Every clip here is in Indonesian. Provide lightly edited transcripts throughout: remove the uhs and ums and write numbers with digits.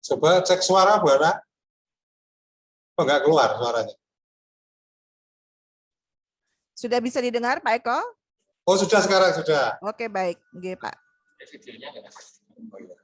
Coba cek suara Bu Ana. Oh, enggak keluar suaranya. Sudah bisa didengar Pak Eko? Oh, sudah sekarang sudah. Oke, baik. Oke, Pak. Videonya enggak. Oh, iya.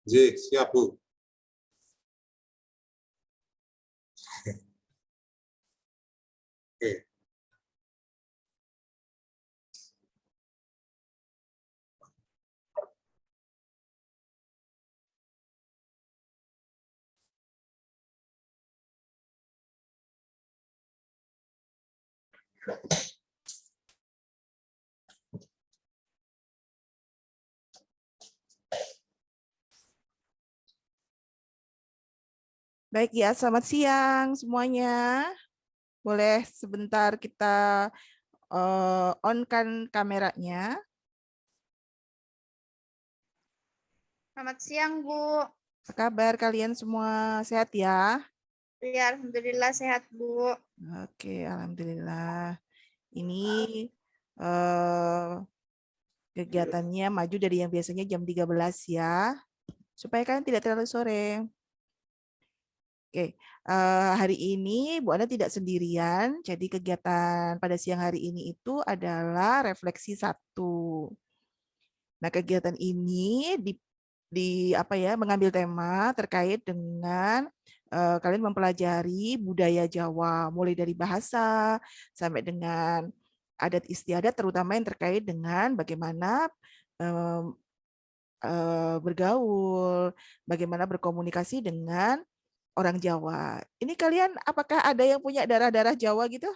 Ji, siap Bu. Oke. Baik ya, selamat siang semuanya. Boleh sebentar kita on-kan kameranya. Selamat siang, Bu. Apa kabar kalian semua? Sehat ya? Ya, alhamdulillah sehat, Bu. Oke, alhamdulillah. Ini kegiatannya maju dari yang biasanya jam 13 ya. Supaya kalian tidak terlalu sore. Oke, hari ini Bu Ana tidak sendirian. Jadi kegiatan pada siang hari ini itu adalah refleksi 1. Nah, kegiatan ini apa ya, mengambil tema terkait dengan kalian mempelajari budaya Jawa, mulai dari bahasa sampai dengan adat istiadat, terutama yang terkait dengan bagaimana bergaul, bagaimana berkomunikasi dengan orang Jawa. Ini kalian apakah ada yang punya darah-darah Jawa gitu?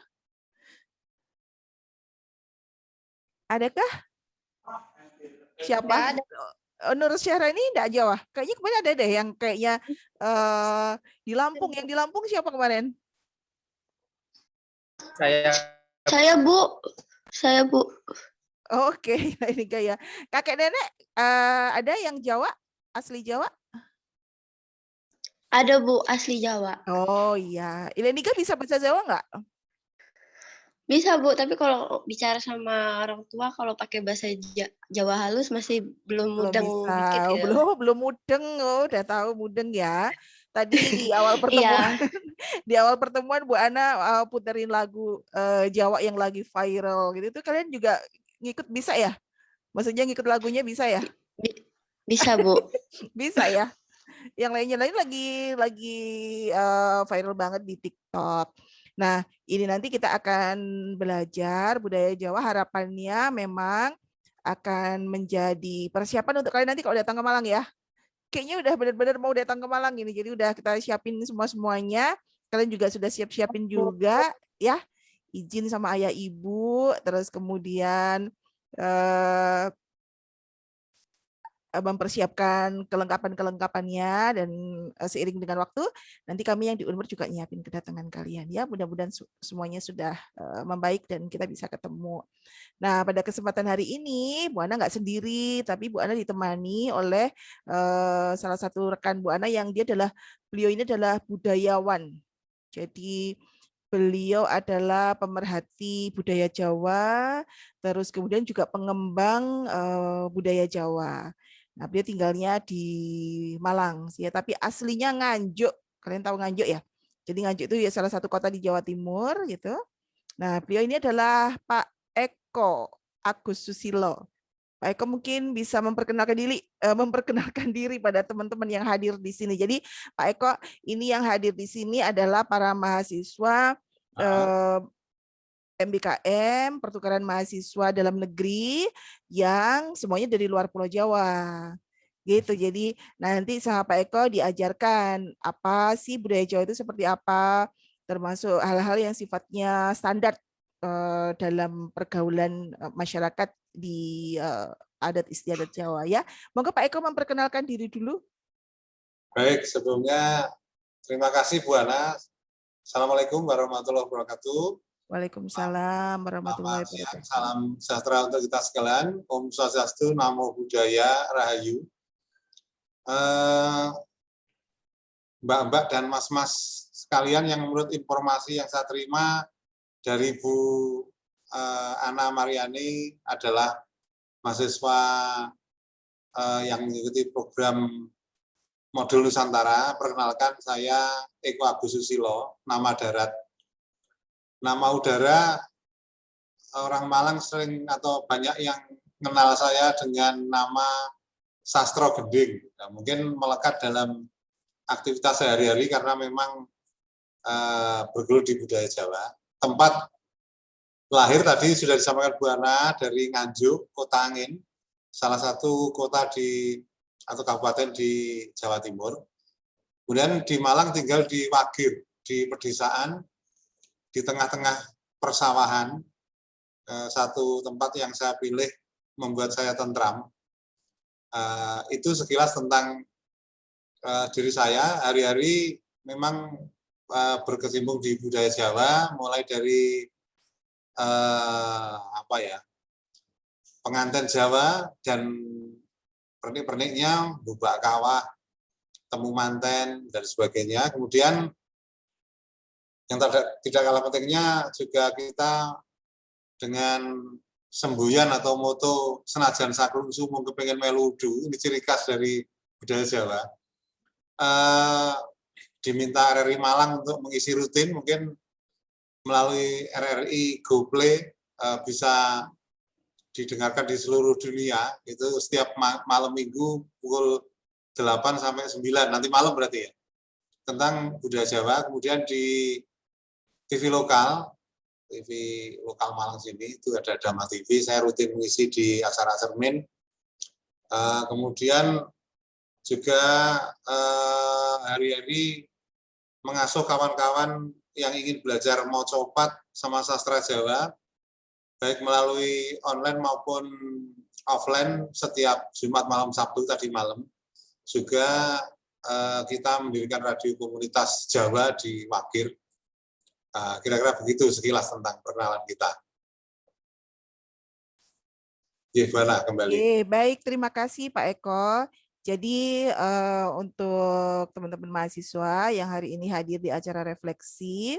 Adakah? Siapa? Ada. Nur Syahra ini enggak Jawa. Kayaknya kemarin ada deh yang kayaknya di Lampung. Yang di Lampung siapa kemarin? Saya Saya Bu. Oke, ini gaya. Kakek nenek ada yang Jawa, asli Jawa? Ada Bu, asli Jawa. Oh iya, Ilenika bisa bahasa Jawa nggak? Bisa Bu, tapi kalau bicara sama orang tua kalau pakai bahasa Jawa halus masih belum Belum mudeng bisa, dikit oh, gitu. belum mudeng, oh, udah tahu mudeng ya. Tadi di awal pertemuan, Iya, di awal pertemuan Bu Ana puterin lagu Jawa yang lagi viral gitu. Itu kalian juga ngikut bisa ya? Maksudnya ngikut lagunya bisa ya? bi- bisa Bu. Bisa ya. Yang lainnya lain lagi viral banget di TikTok. Nah, ini nanti kita akan belajar budaya Jawa. Harapannya memang akan menjadi persiapan untuk kalian nanti kalau datang ke Malang ya. Kayaknya udah benar-benar mau datang ke Malang ini. Jadi udah kita siapin semua-semuanya. Kalian juga sudah siap-siapin juga ya. Izin sama ayah ibu, terus kemudian mempersiapkan kelengkapan-kelengkapannya dan seiring dengan waktu nanti kami yang di Unmur juga nyiapin kedatangan kalian ya. Mudah-mudahan semuanya sudah membaik dan kita bisa ketemu. Nah, pada kesempatan hari ini Bu Ana nggak sendiri, tapi Bu Ana ditemani oleh salah satu rekan Bu Ana yang beliau ini adalah budayawan. Jadi beliau adalah pemerhati budaya Jawa, terus kemudian juga pengembang budaya Jawa. Nah, beliau tinggalnya di Malang, ya, tapi aslinya Nganjuk. Kalian tahu Nganjuk ya? Jadi Nganjuk itu ya salah satu kota di Jawa Timur, gitu. Nah, beliau ini adalah Pak Eko Agus Susilo. Pak Eko mungkin bisa memperkenalkan diri pada teman-teman yang hadir di sini. Jadi Pak Eko ini yang hadir di sini adalah para mahasiswa MBKM, pertukaran mahasiswa dalam negeri yang semuanya dari luar Pulau Jawa. Gitu. Jadi nanti sama Pak Eko diajarkan apa sih budaya Jawa itu seperti apa, termasuk hal-hal yang sifatnya standar dalam pergaulan masyarakat di adat istiadat Jawa ya. Monggo Pak Eko memperkenalkan diri dulu. Baik, sebelumnya terima kasih Bu Ana. Assalamualaikum warahmatullahi wabarakatuh. Waalaikumsalam warahmatullahi Selamat siang, wabarakatuh. salam sejahtera untuk kita sekalian. Om Swastiastu, Namo Buddhaya, Rahayu. Mbak-mbak dan mas-mas sekalian yang menurut informasi yang saya terima dari Bu Ana Mariani adalah mahasiswa yang mengikuti program Modul Nusantara. Perkenalkan, saya Eko Agus Susilo, nama darat. Nama udara, orang Malang sering atau banyak yang kenal saya dengan nama Sastro Gending. Nah, mungkin melekat dalam aktivitas sehari-hari karena memang bergelut di budaya Jawa. Tempat lahir tadi sudah disampaikan Bu Ana dari Nganjuk, Kota Angin, salah satu kota atau kabupaten di Jawa Timur. Kemudian di Malang tinggal di Wagir, di pedesaan, di tengah-tengah persawahan, satu tempat yang saya pilih membuat saya tentram. Itu sekilas tentang diri saya. Hari-hari memang berkecimpung di budaya Jawa, mulai dari pengantin Jawa dan pernik-perniknya, bubak kawah, temu manten, dan sebagainya. Kemudian yang tidak kalah pentingnya juga kita dengan semboyan atau moto senajan saklung sumung kepengen meludu, ini ciri khas dari budaya Jawa. Diminta RRI Malang untuk mengisi rutin, mungkin melalui RRI GoPlay bisa didengarkan di seluruh dunia, itu setiap malam minggu pukul 8 sampai 9, nanti malam berarti ya, tentang budaya Jawa. Kemudian di TV lokal Malang sini, itu ada Dama TV, saya rutin mengisi di acara Cermin. Kemudian juga hari-hari mengasuh kawan-kawan yang ingin belajar mau copat sama sastra Jawa, baik melalui online maupun offline setiap Jumat malam, Sabtu tadi malam. Juga kita mendirikan radio komunitas Jawa di Wagir. Kira-kira begitu sekilas tentang perkenalan kita. Gimana kembali? Oke, baik, terima kasih Pak Eko. Jadi untuk teman-teman mahasiswa yang hari ini hadir di acara refleksi,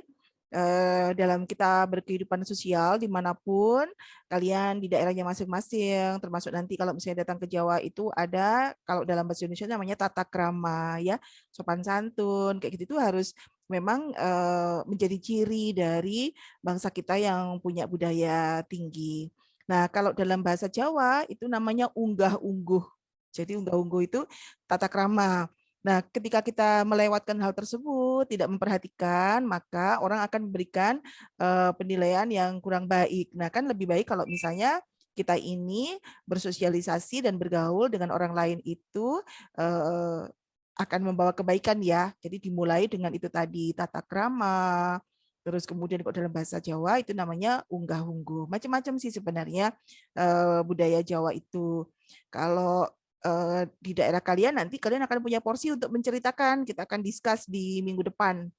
dalam kita berkehidupan sosial dimanapun kalian di daerahnya masing-masing, termasuk nanti kalau misalnya datang ke Jawa itu ada, kalau dalam bahasa Indonesia namanya tata krama, ya, sopan santun, kayak gitu itu harus memang menjadi ciri dari bangsa kita yang punya budaya tinggi. Nah, kalau dalam bahasa Jawa itu namanya unggah-ungguh. Jadi unggah-ungguh itu tata krama. Nah, ketika kita melewatkan hal tersebut, tidak memperhatikan, maka orang akan memberikan penilaian yang kurang baik. Nah, kan lebih baik kalau misalnya kita ini bersosialisasi dan bergaul dengan orang lain itu akan membawa kebaikan ya. Jadi dimulai dengan itu tadi, tata krama, terus kemudian kalau dalam bahasa Jawa itu namanya unggah-ungguh. Macam-macam sih sebenarnya budaya Jawa itu. Kalau di daerah kalian nanti kalian akan punya porsi untuk menceritakan. Kita akan discuss di minggu depan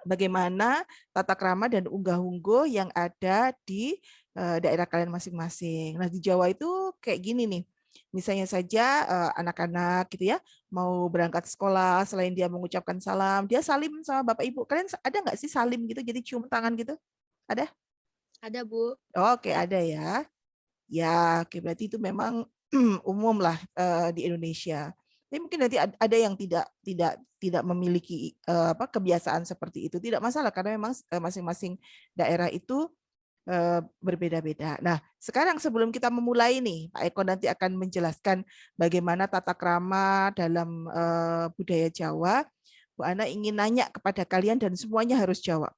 bagaimana tata krama dan unggah-ungguh yang ada di daerah kalian masing-masing. Nah, di Jawa itu kayak gini nih. Misalnya saja anak-anak gitu ya mau berangkat sekolah, selain dia mengucapkan salam, dia salim sama Bapak Ibu. Kalian ada nggak sih salim gitu, jadi cium tangan gitu? Ada? Ada, Bu. Oke, ada ya. Ya, oke, berarti itu memang umum lah di Indonesia. Tapi mungkin nanti ada yang tidak memiliki kebiasaan seperti itu. Tidak masalah karena memang masing-masing daerah itu berbeda-beda. Nah, sekarang sebelum kita memulai nih, Pak Eko nanti akan menjelaskan bagaimana tata krama dalam budaya Jawa. Bu Ana ingin nanya kepada kalian dan semuanya harus jawab.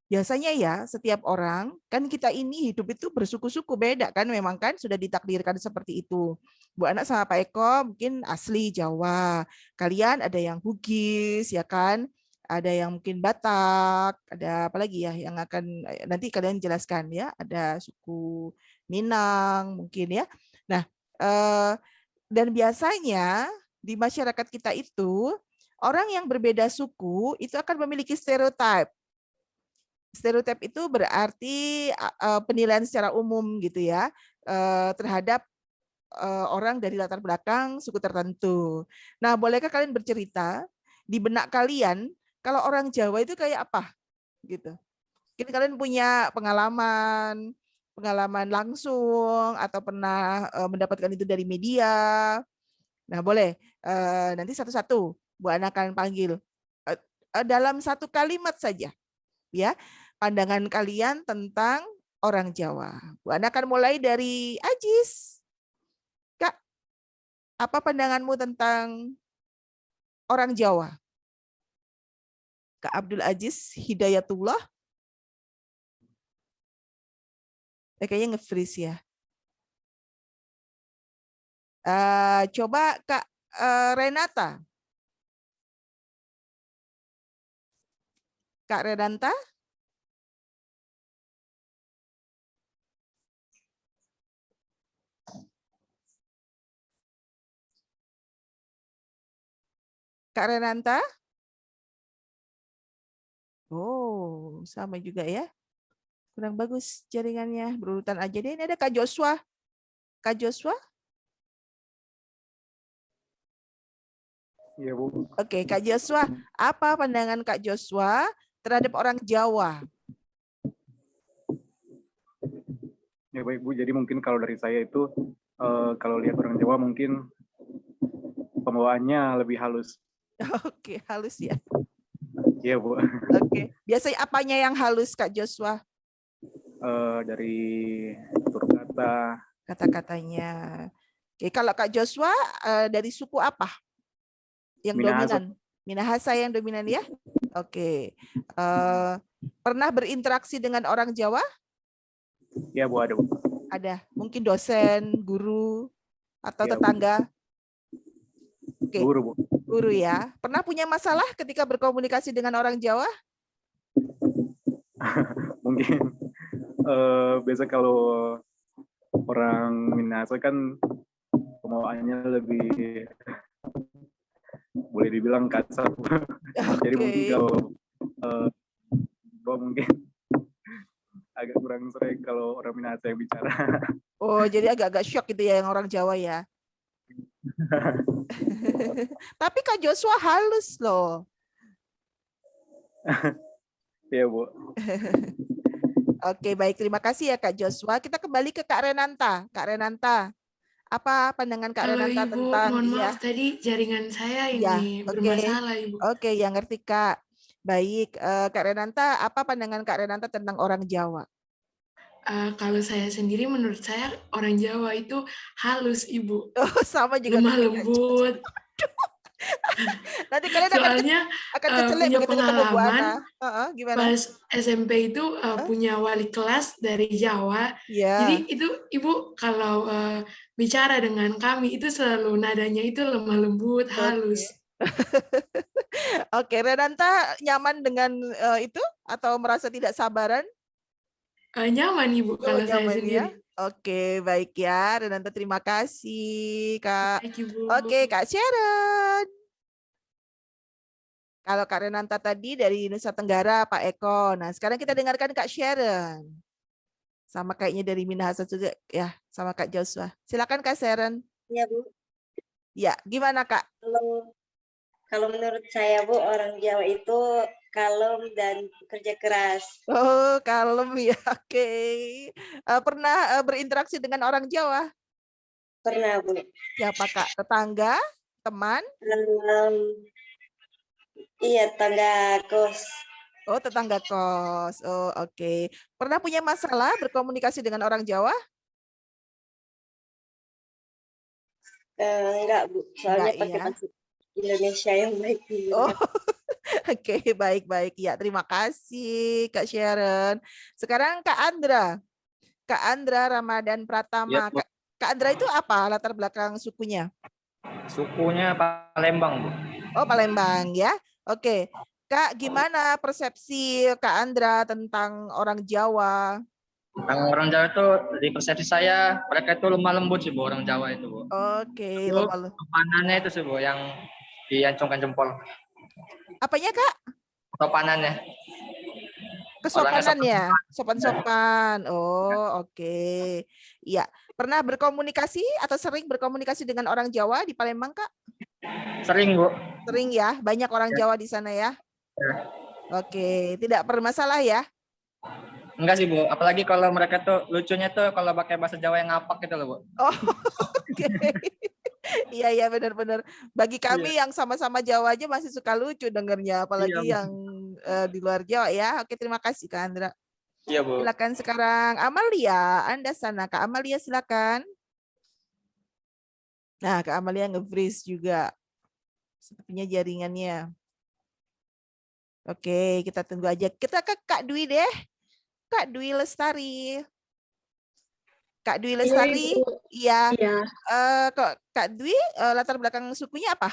Biasanya ya, setiap orang, kan kita ini hidup itu bersuku-suku, beda kan, memang kan sudah ditakdirkan seperti itu. Bu Ana sama Pak Eko mungkin asli Jawa, kalian ada yang Bugis, ya kan, ada yang mungkin Batak, ada apa lagi ya yang akan nanti kalian jelaskan ya, ada suku Minang mungkin ya. Nah, dan biasanya di masyarakat kita itu, orang yang berbeda suku itu akan memiliki stereotip. Stereotip itu berarti penilaian secara umum gitu ya terhadap orang dari latar belakang suku tertentu. Nah, bolehkah kalian bercerita di benak kalian kalau orang Jawa itu kayak apa gitu? Mungkin kalian punya pengalaman langsung atau pernah mendapatkan itu dari media. Nah, boleh nanti satu-satu Bu Ana akan panggil dalam satu kalimat saja ya. Pandangan kalian tentang orang Jawa. Bu Ana akan mulai dari Ajis. Kak, apa pandanganmu tentang orang Jawa? Kak Abdul Aziz Hidayatullah. Kayaknya nge-freeze ya. Coba Kak Renata. Kak Renata. Kak Renata? Oh, sama juga ya. Kurang bagus jaringannya. Berurutan aja deh. Ini ada Kak Joshua. Kak Joshua? Iya, Bu. Oke, Kak Joshua. Apa pandangan Kak Joshua terhadap orang Jawa? Ya baik, Bu. Jadi mungkin kalau dari saya itu, kalau lihat orang Jawa mungkin pembawaannya lebih halus. Oke, halus ya. Iya, Bu. Oke, biasanya apanya yang halus Kak Joshua? Dari tutur kata. Kata-katanya. Oke, kalau Kak Joshua dari suku apa yang Minahasa. dominan? Minahasa yang dominan ya? Oke. Pernah berinteraksi dengan orang Jawa? Iya, Bu, ada, Bu. Ada. Mungkin dosen, guru, atau Iya, Bu. tetangga? Oke. Guru, Bu. Guru ya. Pernah punya masalah ketika berkomunikasi dengan orang Jawa? Mungkin biasa kalau orang Minahasa kan pembawaannya lebih boleh dibilang kasar. Jadi mungkin kalau mungkin agak kurang sering kalau orang Minahasa yang bicara. Oh, jadi agak-agak shock gitu ya yang orang Jawa ya. Tapi Kak Joshua halus loh. Iya, Bu. Oke, baik. Terima kasih ya Kak Joshua. Kita kembali ke Kak Renanta. Kak Renanta, apa pandangan Kak Halo Renanta Ibu, tentang mohon ya? maaf tadi jaringan saya Ya, ini oke. bermasalah Ibu. Oke, yang ngerti Kak. Baik, Kak Renanta, apa pandangan Kak Renanta tentang orang Jawa? Kalau saya sendiri, menurut saya orang Jawa itu halus Ibu, Oh, sama juga lemah kayak Kak Joshua. lembut. Nanti kalian Soalnya akan kecelek punya begitu ketemu Bu pengalaman Ana. Gimana? pas SMP itu punya wali kelas dari Jawa. Ya. Jadi itu Ibu kalau bicara dengan kami itu selalu nadanya itu lemah lembut, halus. Oke, Renanta nyaman dengan itu atau merasa tidak sabaran? Nyaman Ibu kalau saya Nyaman sendiri. ya. Oke, baik ya. Renanta terima kasih, Kak. Baik, Ibu. Oke, Kak Sharon. Kalau Kak Renanta tadi dari Nusa Tenggara, Pak Eko. Nah, sekarang kita dengarkan Kak Sharon. Sama kayaknya dari Minahasa juga ya, sama Kak Joshua. Silakan Kak Sharon. Iya, Bu. Ya, gimana Kak? Kalau menurut saya, Bu, orang Jawa itu kalem dan kerja keras. Oh, kalem ya. Oke. Pernah berinteraksi dengan orang Jawa? Pernah, Bu. Siapa Kak? Tetangga? Teman? Iya, tetangga kos. Oh, tetangga kos. Oh, oke. Pernah punya masalah berkomunikasi dengan orang Jawa? Enggak, Bu. Soalnya Enggak, pakai ya. bahasa Indonesia yang baik. Oh, oke, baik-baik. Ya, terima kasih Kak Sharon. Sekarang Kak Andra. Kak Andra Ramadan Pratama. Ya, Bu. Kak Andra itu apa latar belakang sukunya? Sukunya Palembang, Bu. Oh, Palembang ya. Oke. Kak, gimana persepsi Kak Andra tentang orang Jawa? Orang Jawa itu di persepsi saya mereka itu lemah lembut sih, Bu, orang Jawa itu, Bu. Oke, Itu sopanannya itu sih, Bu, yang diancungkan jempol. apanya Kak? Sopanannya. Kesopanan ya, sopan-sopan. Oh, oke. Iya. Pernah berkomunikasi atau sering berkomunikasi dengan orang Jawa di Palembang, Kak? Sering, Bu. Sering ya, banyak orang Jawa di sana ya. Oke, tidak bermasalah ya. Enggak sih, Bu. Apalagi kalau mereka tuh lucunya tuh kalau pakai bahasa Jawa yang ngapak gitu loh, Bu. Oh, oke. Iya, benar-benar. Bagi kami yang sama-sama Jawa aja masih suka lucu dengernya, apalagi yang di luar Jawa ya. Oke, terima kasih Kak Andra. Iya, Bu. Silakan sekarang Amalia, Anda sana. Kak Amalia silakan. Nah, Kak Amalia nge-freeze juga. Sepertinya jaringannya. Oke, kita tunggu aja. Kita ke Kak Dwi deh. Kak Dwi Lestari. Kak Dwi Lestari. Iya. Kak Dwi, latar belakang sukunya apa?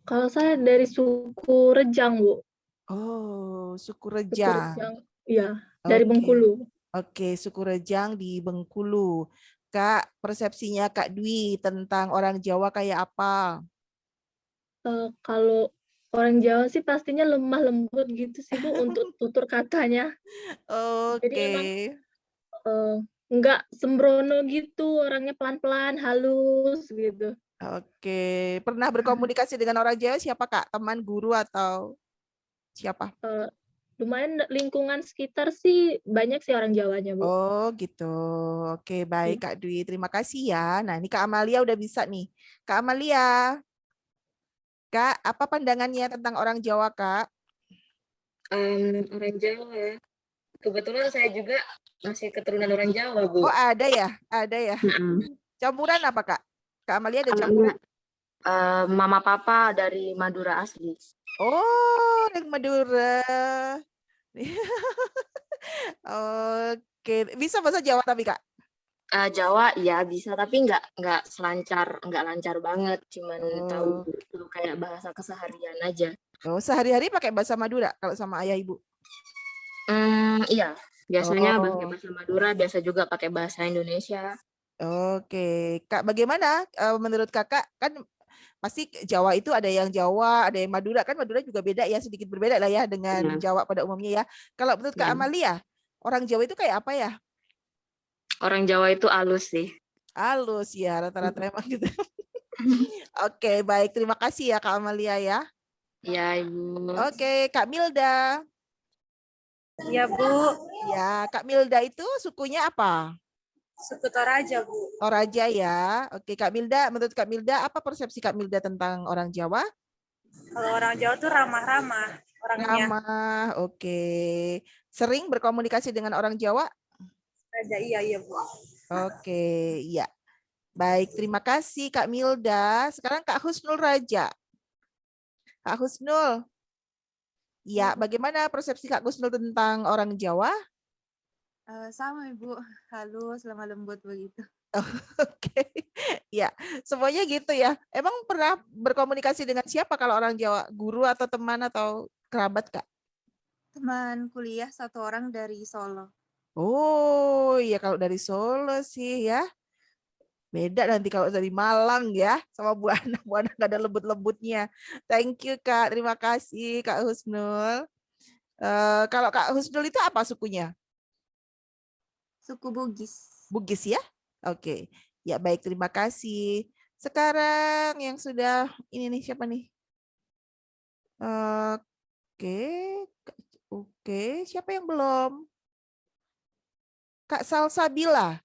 Kalau saya dari suku Rejang, Bu. Oh, suku Suku Rejang. Iya, dari Bengkulu. Oke, suku Rejang di Bengkulu. Kak, persepsinya Kak Dwi tentang orang Jawa kayak apa? Kalau orang Jawa sih pastinya lemah lembut gitu sih, Bu, untuk tutur katanya. Jadi emang nggak sembrono gitu, orangnya pelan-pelan, halus gitu. Oke, pernah berkomunikasi dengan orang Jawa siapa Kak? Teman, guru atau siapa? Lumayan lingkungan sekitar sih banyak sih orang Jawanya, Bu. Oh gitu. Oke, baik Kak Dwi. Terima kasih ya. Nah ini Kak Amalia udah bisa nih. Kak Amalia. Kak, apa pandangannya tentang orang Jawa, Kak? Orang Jawa. Kebetulan saya juga masih keturunan orang Jawa, Bu. Oh ada ya? Ada ya? Campuran apa Kak? Kak Amalia ada campuran? Mama papa dari Madura asli. Oh, dari Madura. Oke, bisa bahasa Jawa tapi Kak? Jawa ya bisa, tapi nggak lancar banget, cuman tahu kayak bahasa keseharian aja. Oh, sehari-hari pakai bahasa Madura kalau sama ayah ibu? Iya, biasanya pakai bahasa Madura, biasa juga pakai bahasa Indonesia. Oke, Kak, bagaimana menurut Kakak? Kan pasti Jawa itu ada yang Jawa, ada yang Madura, kan Madura juga beda ya, sedikit berbeda lah ya dengan Jawa pada umumnya ya. Kalau menurut Kak Amalia, Orang Jawa itu kayak apa ya? Orang Jawa itu halus sih. Halus ya, rata-rata emang gitu. Oke, baik. Terima kasih ya Kak Amalia ya. Ya, Ibu. Oke, Kak Milda. Iya, Bu. Ya, Kak Milda itu sukunya apa? Suku Toraja, Bu. Toraja ya. Oke, Kak Milda, menurut Kak Milda, apa persepsi Kak Milda tentang orang Jawa? Kalau orang Jawa tuh ramah-ramah orangnya. Ramah, oke. Sering berkomunikasi dengan orang Jawa? Iya, Bu. Oke, iya. Baik, terima kasih Kak Milda. Sekarang Kak Husnul Raja. Kak Husnul. Ya, bagaimana persepsi Kak Husnul tentang orang Jawa? Sama, Ibu. Halus, lemah lembut begitu. Oke, ya semuanya gitu ya. Emang pernah berkomunikasi dengan siapa kalau orang Jawa? Guru atau teman atau kerabat, Kak? Teman kuliah satu orang dari Solo. Oh, iya kalau dari Solo sih ya. Beda nanti kalau dari Malang ya, sama Bu Ana. Bu Ana nggak ada lembut-lembutnya. Thank you, Kak. Terima kasih, Kak Husnul. Kalau Kak Husnul itu apa sukunya? Suku Bugis. Bugis ya? Oke. Ya, baik. Terima kasih. Sekarang yang sudah, ini nih, siapa nih? Oke. Oke. Siapa yang belum? Kak Salsabila.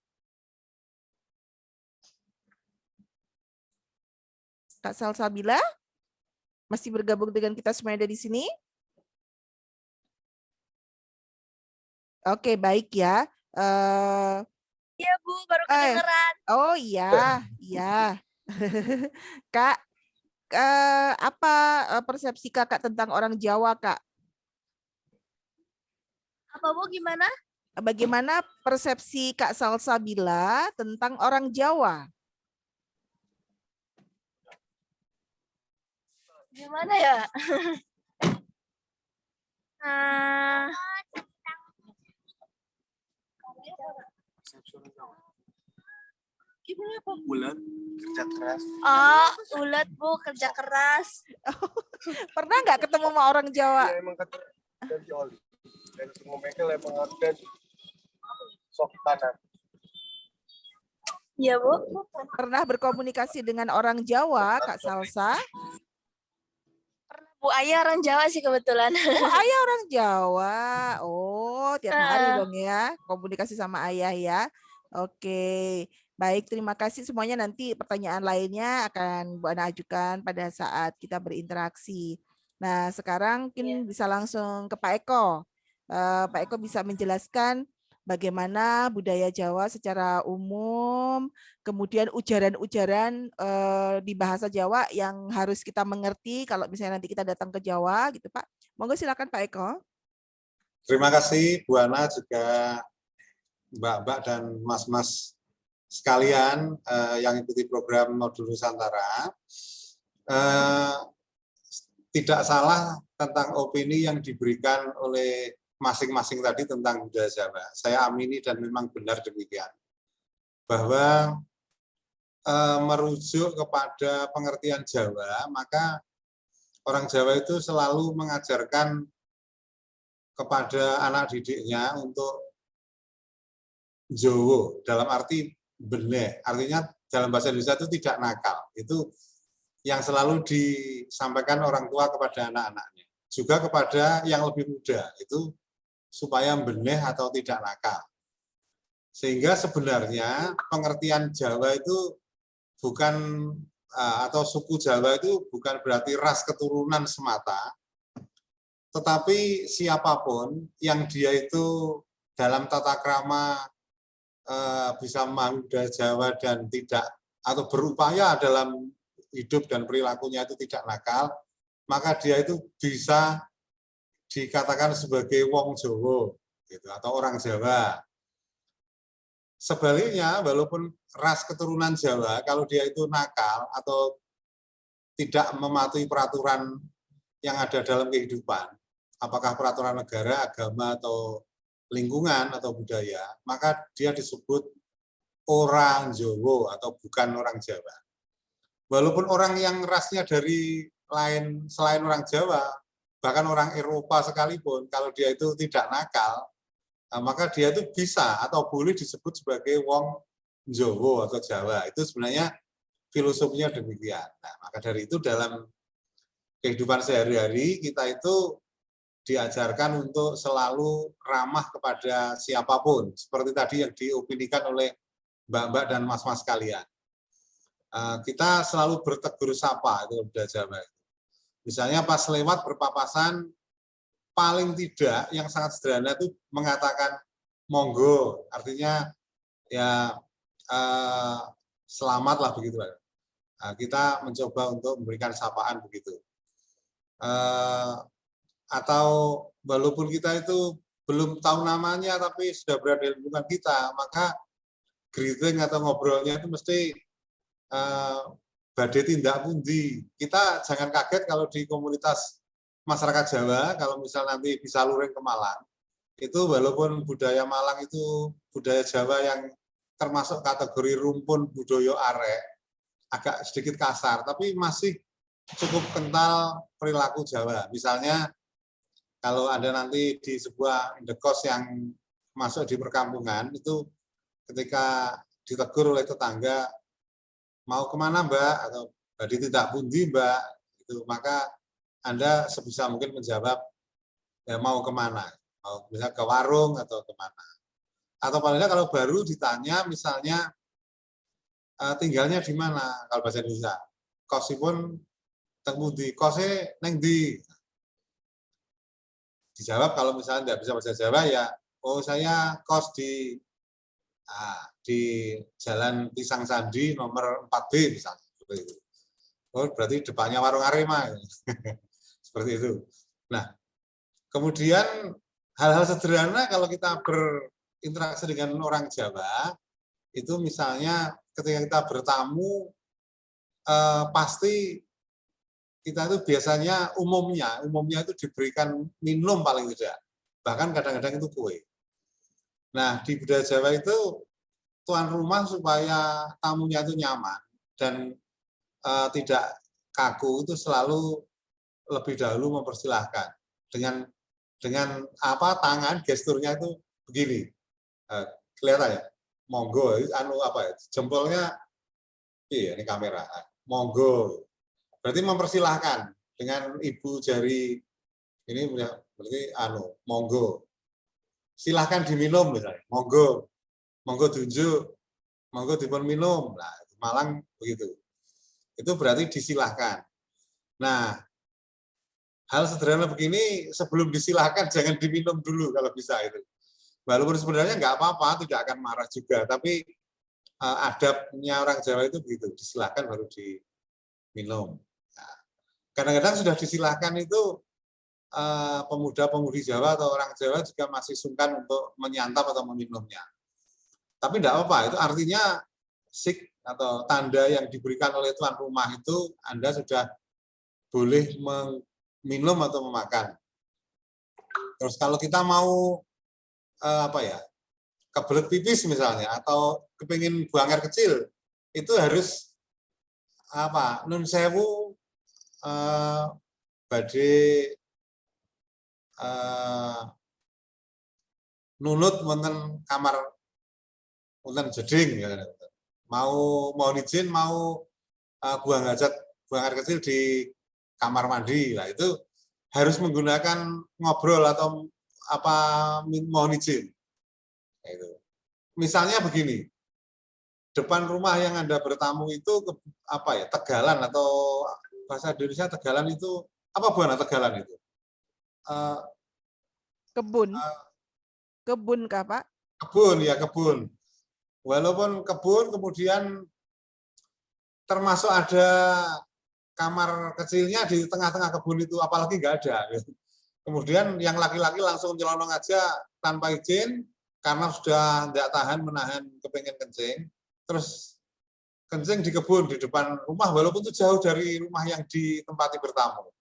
Kak Salsabila masih bergabung dengan kita semuanya di sini. Oke, baik ya. Iya, Bu, baru kedengeran. Oh iya, iya. Kak, apa persepsi Kakak tentang orang Jawa, Kak? Apa, Bu, gimana? Bagaimana persepsi Kak Salsabila tentang orang Jawa? Gimana ya? Gimana, Pak? Ulet, kerja keras. Oh, ulet, Bu, kerja keras. Pernah nggak ketemu sama orang Jawa? Ya emang kata dari oli. Dan semua Michael emang ada sok kanan. Iya, Bu. Pernah berkomunikasi dengan orang Jawa, Kak Salsa? Bu Ayah orang Jawa sih kebetulan. Oh, ayah orang Jawa. Oh, tiap hari dong ya komunikasi sama ayah ya. Oke, baik. Terima kasih semuanya. Nanti pertanyaan lainnya akan Bu Ana ajukan pada saat kita berinteraksi. Nah, sekarang mungkin bisa langsung ke Pak Eko. Pak Eko bisa menjelaskan bagaimana budaya Jawa secara umum, kemudian ujaran-ujaran di bahasa Jawa yang harus kita mengerti kalau misalnya nanti kita datang ke Jawa, gitu Pak. Monggo silakan Pak Eko. Terima kasih Bu Ana, juga Mbak-mbak dan Mas-mas sekalian yang ikuti program Modul Nusantara. Tidak salah tentang opini yang diberikan oleh masing-masing tadi tentang budaya Jawa. Saya amini dan memang benar demikian. Bahwa merujuk kepada pengertian Jawa, maka orang Jawa itu selalu mengajarkan kepada anak didiknya untuk Jowo, dalam arti benih. Artinya dalam bahasa Indonesia itu tidak nakal. Itu yang selalu disampaikan orang tua kepada anak-anaknya. Juga kepada yang lebih muda, itu supaya benih atau tidak nakal. Sehingga sebenarnya pengertian Jawa itu bukan, atau suku Jawa itu bukan berarti ras keturunan semata, tetapi siapapun yang dia itu dalam tata krama bisa memahami budaya Jawa dan tidak, atau berupaya dalam hidup dan perilakunya itu tidak nakal, maka dia itu bisa dikatakan sebagai wong Jawa gitu, atau orang Jawa. Sebaliknya, walaupun ras keturunan Jawa, kalau dia itu nakal atau tidak mematuhi peraturan yang ada dalam kehidupan, apakah peraturan negara, agama, atau lingkungan, atau budaya, maka dia disebut orang Jawa atau bukan orang Jawa. Walaupun orang yang rasnya dari lain selain orang Jawa, bahkan orang Eropa sekalipun, kalau dia itu tidak nakal, maka dia itu bisa atau boleh disebut sebagai wong Jawa atau Jawa. Itu sebenarnya filosofinya demikian. Nah, maka dari itu dalam kehidupan sehari-hari kita itu diajarkan untuk selalu ramah kepada siapapun. Seperti tadi yang diopinikan oleh mbak-mbak dan mas-mas kalian. Kita selalu bertegur sapa, itu budaya Jawa. Misalnya pas lewat berpapasan, paling tidak yang sangat sederhana itu mengatakan monggo, artinya ya selamat lah begitu. Kita mencoba untuk memberikan sapaan begitu. Atau walaupun kita itu belum tahu namanya tapi sudah berada di lingkungan kita, maka greeting atau ngobrolnya itu mesti badhe tindak pundi. Kita jangan kaget kalau di komunitas masyarakat Jawa, kalau misal nanti bisa luring ke Malang, itu walaupun budaya Malang itu budaya Jawa yang termasuk kategori rumpun budaya arek, agak sedikit kasar, tapi masih cukup kental perilaku Jawa. Misalnya kalau ada nanti di sebuah indekos yang masuk di perkampungan, itu ketika ditegur oleh tetangga, mau kemana Mbak? Atau badhe tindak pundi Mbak? Itu maka Anda sebisa mungkin menjawab, ya mau kemana? Mau bisa ke warung atau kemana? Atau paling kalau baru ditanya misalnya tinggalnya di mana? Kalau bahasa Indonesia, kosipun teng pundi? Kose neng ndi? Dijawab kalau misalnya tidak bisa bahasa Jawa ya, oh saya kos di Jalan Pisang Sandi nomor 4B misalnya, seperti itu. Oh berarti depannya warung Arema, seperti itu. Nah, kemudian hal-hal sederhana kalau kita berinteraksi dengan orang Jawa, itu misalnya ketika kita bertamu, pasti kita itu biasanya umumnya itu diberikan minum paling tidak, bahkan kadang-kadang itu kue. Nah di budaya Jawa itu tuan rumah supaya tamunya itu nyaman dan tidak kaku itu selalu lebih dahulu mempersilahkan dengan apa tangan gesturnya itu begini, kelihatan ya, monggo, anu apa ya, jempolnya, iya ini kamera, monggo. Berarti mempersilahkan dengan ibu jari ini berarti anu monggo, silahkan diminum misalnya, monggo tunjuk, monggo dipun minum. Nah Malang begitu, itu berarti disilahkan. Nah hal sederhana begini sebelum disilahkan jangan diminum dulu kalau bisa itu, walaupun sebenarnya nggak apa-apa, tidak akan marah juga, tapi adabnya orang Jawa itu begitu, disilahkan baru diminum. Kadang-kadang sudah disilahkan itu pemuda-pemudi Jawa atau orang Jawa juga masih sungkan untuk menyantap atau meminumnya. Tapi tidak apa-apa, itu artinya sik atau tanda yang diberikan oleh tuan rumah itu Anda sudah boleh meminum atau memakan. Terus kalau kita mau apa ya, kebelet pipis misalnya atau kepingin buang air kecil, itu harus apa, nun sewu badhe nunut wonten kamar wonten jeding ya. Mau izin mau buang hajat, buang air kecil di kamar mandi. Nah, itu harus menggunakan ngobrol atau apa mohon izin. Nah, itu. Misalnya begini. Depan rumah yang Anda bertamu itu apa ya, tegalan atau bahasa Indonesia tegalan itu apa buana tegalan itu? Kebun kah Pak? Kebun ya, kebun. Walaupun kebun kemudian termasuk ada kamar kecilnya di tengah-tengah kebun itu, apalagi nggak ada. Kemudian yang laki-laki langsung nyelonong aja tanpa izin karena sudah tidak tahan menahan kepengen kencing, terus kencing di kebun di depan rumah walaupun itu jauh dari rumah yang ditempati bertamu.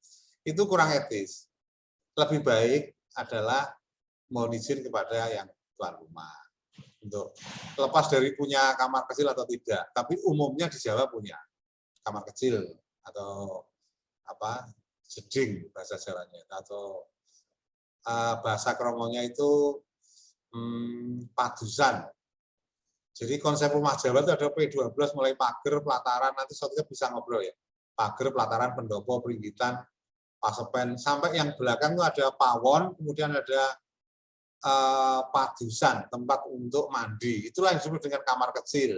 Itu kurang etis. Lebih baik adalah mohon izin kepada yang tuan rumah untuk lepas dari punya kamar kecil atau tidak. Tapi umumnya di Jawa punya kamar kecil atau apa jeding bahasa Jawanya, atau bahasa kromonya itu padusan. Jadi konsep rumah Jawa itu ada P12 mulai pager, pelataran, nanti suatunya bisa ngobrol ya. Pager, pelataran, pendopo, peringgitan, pasepen, sampai yang belakang itu ada pawon, kemudian ada padusan, tempat untuk mandi. Itulah yang disebut dengan kamar kecil.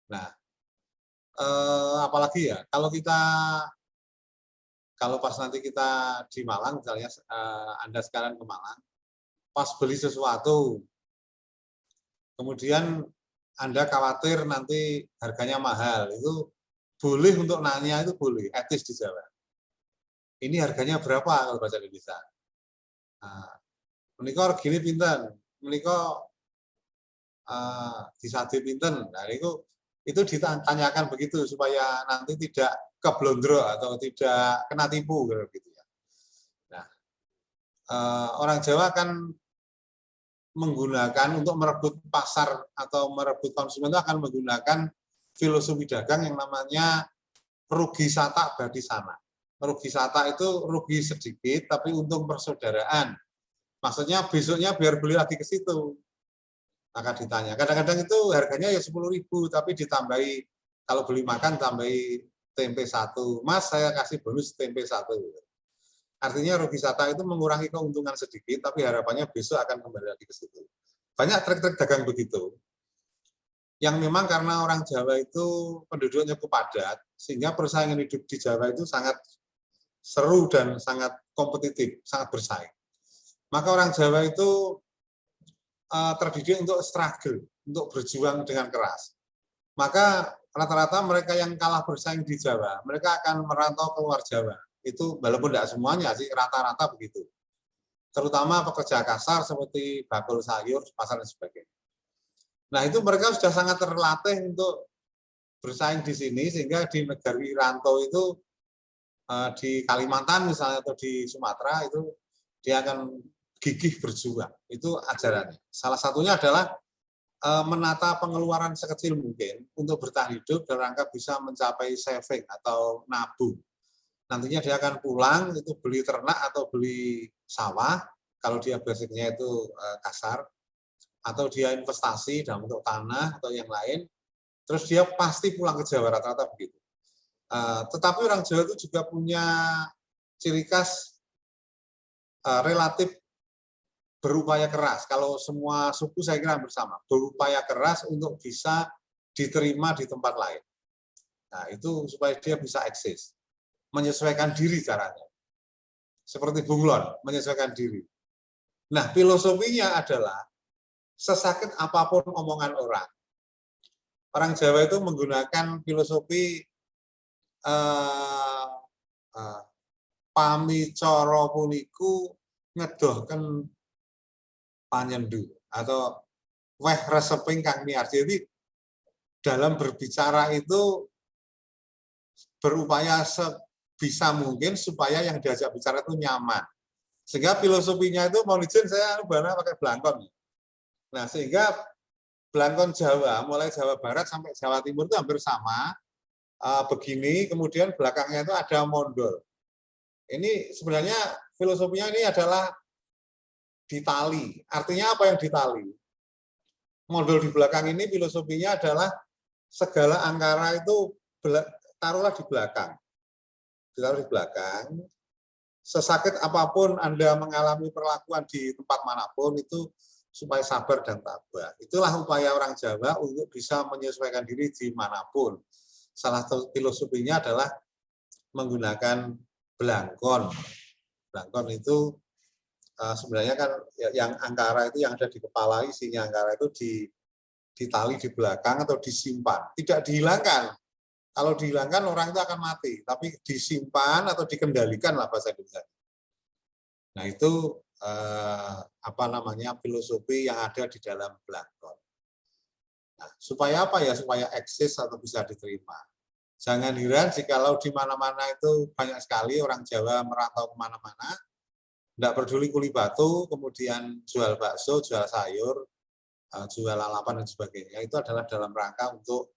Nah, apalagi ya, kalau pas nanti kita di Malang, misalnya Anda sekarang ke Malang, pas beli sesuatu, kemudian Anda khawatir nanti harganya mahal, itu boleh untuk nanya, itu boleh, etis di Jawa. Ini harganya berapa kalau bahasa Indonesia? Nah, menikah gini pinten, menikah disade pinten. Nah, itu ditanyakan begitu supaya nanti tidak keblondro atau tidak kena tipu gitu ya. Nah, orang Jawa kan menggunakan untuk merebut pasar atau merebut konsumen itu akan menggunakan filosofi dagang yang namanya rugi sata badi sana. Rugi sata itu rugi sedikit tapi untung persaudaraan. Maksudnya besoknya biar beli lagi ke situ. Maka ditanya. Kadang-kadang itu harganya ya 10.000 tapi ditambahi kalau beli makan tambahi tempe 1. Mas saya kasih bonus tempe 1. Artinya rugi sata itu mengurangi keuntungan sedikit, tapi harapannya besok akan kembali lagi ke situ. Banyak trik-trik dagang begitu, yang memang karena orang Jawa itu penduduknya cukup padat, sehingga persaingan hidup di Jawa itu sangat seru dan sangat kompetitif, sangat bersaing. Maka orang Jawa itu terdidik untuk struggle, untuk berjuang dengan keras. Maka rata-rata mereka yang kalah bersaing di Jawa, mereka akan merantau keluar Jawa. Itu walaupun tidak semuanya sih, rata-rata begitu. Terutama pekerja kasar seperti bakul sayur, pasar dan sebagainya. Nah itu mereka sudah sangat terlatih untuk bersaing di sini, sehingga di negari rantau itu di Kalimantan misalnya atau di Sumatera itu dia akan gigih berjuang. Itu ajarannya. Salah satunya adalah menata pengeluaran sekecil mungkin untuk bertahan hidup dalam rangka bisa mencapai saving atau nabung. Nantinya dia akan pulang itu beli ternak atau beli sawah kalau dia basicnya itu kasar, atau dia investasi dalam bentuk tanah atau yang lain, terus dia pasti pulang ke Jawa, rata-rata begitu. Tetapi orang Jawa itu juga punya ciri khas relatif berupaya keras. Kalau semua suku saya kira bersama, berupaya keras untuk bisa diterima di tempat lain. Nah itu supaya dia bisa eksis. Menyesuaikan diri caranya. Seperti bunglon, menyesuaikan diri. Nah, filosofinya adalah sesakit apapun omongan orang. Orang Jawa itu menggunakan filosofi pamicara puniku ngedohken panyendu atau weh reseping kang miar. Jadi dalam berbicara itu berupaya bisa mungkin supaya yang diajak bicara itu nyaman. Sehingga filosofinya itu mau izin saya pakai belangkon. Nah, sehingga belangkon Jawa, mulai Jawa Barat sampai Jawa Timur itu hampir sama. Begini, kemudian belakangnya itu ada mondol. Ini sebenarnya filosofinya ini adalah ditali. Artinya apa yang ditali? Mondol di belakang ini filosofinya adalah segala angkara itu taruhlah di belakang. Ditaruh di belakang, sesakit apapun Anda mengalami perlakuan di tempat manapun itu supaya sabar dan tabah. Itulah upaya orang Jawa untuk bisa menyesuaikan diri di manapun. Salah satu filosofinya adalah menggunakan belangkon. Belangkon itu sebenarnya kan yang angkara itu yang ada di kepala, isinya angkara itu ditali di belakang atau disimpan, tidak dihilangkan. Kalau dihilangkan orang itu akan mati, tapi disimpan atau dikendalikan lah bahasa Indonesia. Nah itu filosofi yang ada di dalam belangkon. Nah, supaya apa ya? Supaya eksis atau bisa diterima. Jangan heran jikalau di mana-mana itu banyak sekali orang Jawa merantau kemana-mana, tidak peduli kuli batu, kemudian jual bakso, jual sayur, jual lalapan dan sebagainya. Itu adalah dalam rangka untuk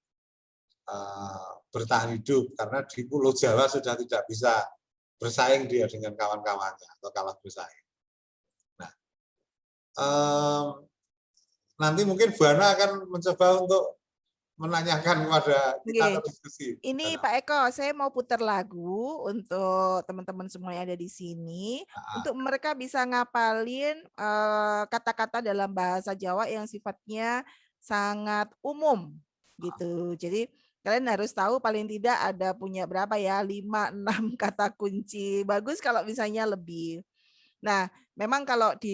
bertahan hidup, karena di Pulau Jawa sudah tidak bisa bersaing dia dengan kawan-kawannya atau kalah bersaing. Nah, nanti mungkin Bu Ana akan mencoba untuk menanyakan kepada kita Oke. atau diskusi. Ini Pak Eko, saya mau putar lagu untuk teman-teman semua yang ada di sini, untuk mereka bisa ngapalin kata-kata dalam bahasa Jawa yang sifatnya sangat umum gitu. Jadi kalian harus tahu paling tidak ada punya berapa ya, 5-6 kata kunci. Bagus kalau misalnya lebih. Nah, memang kalau di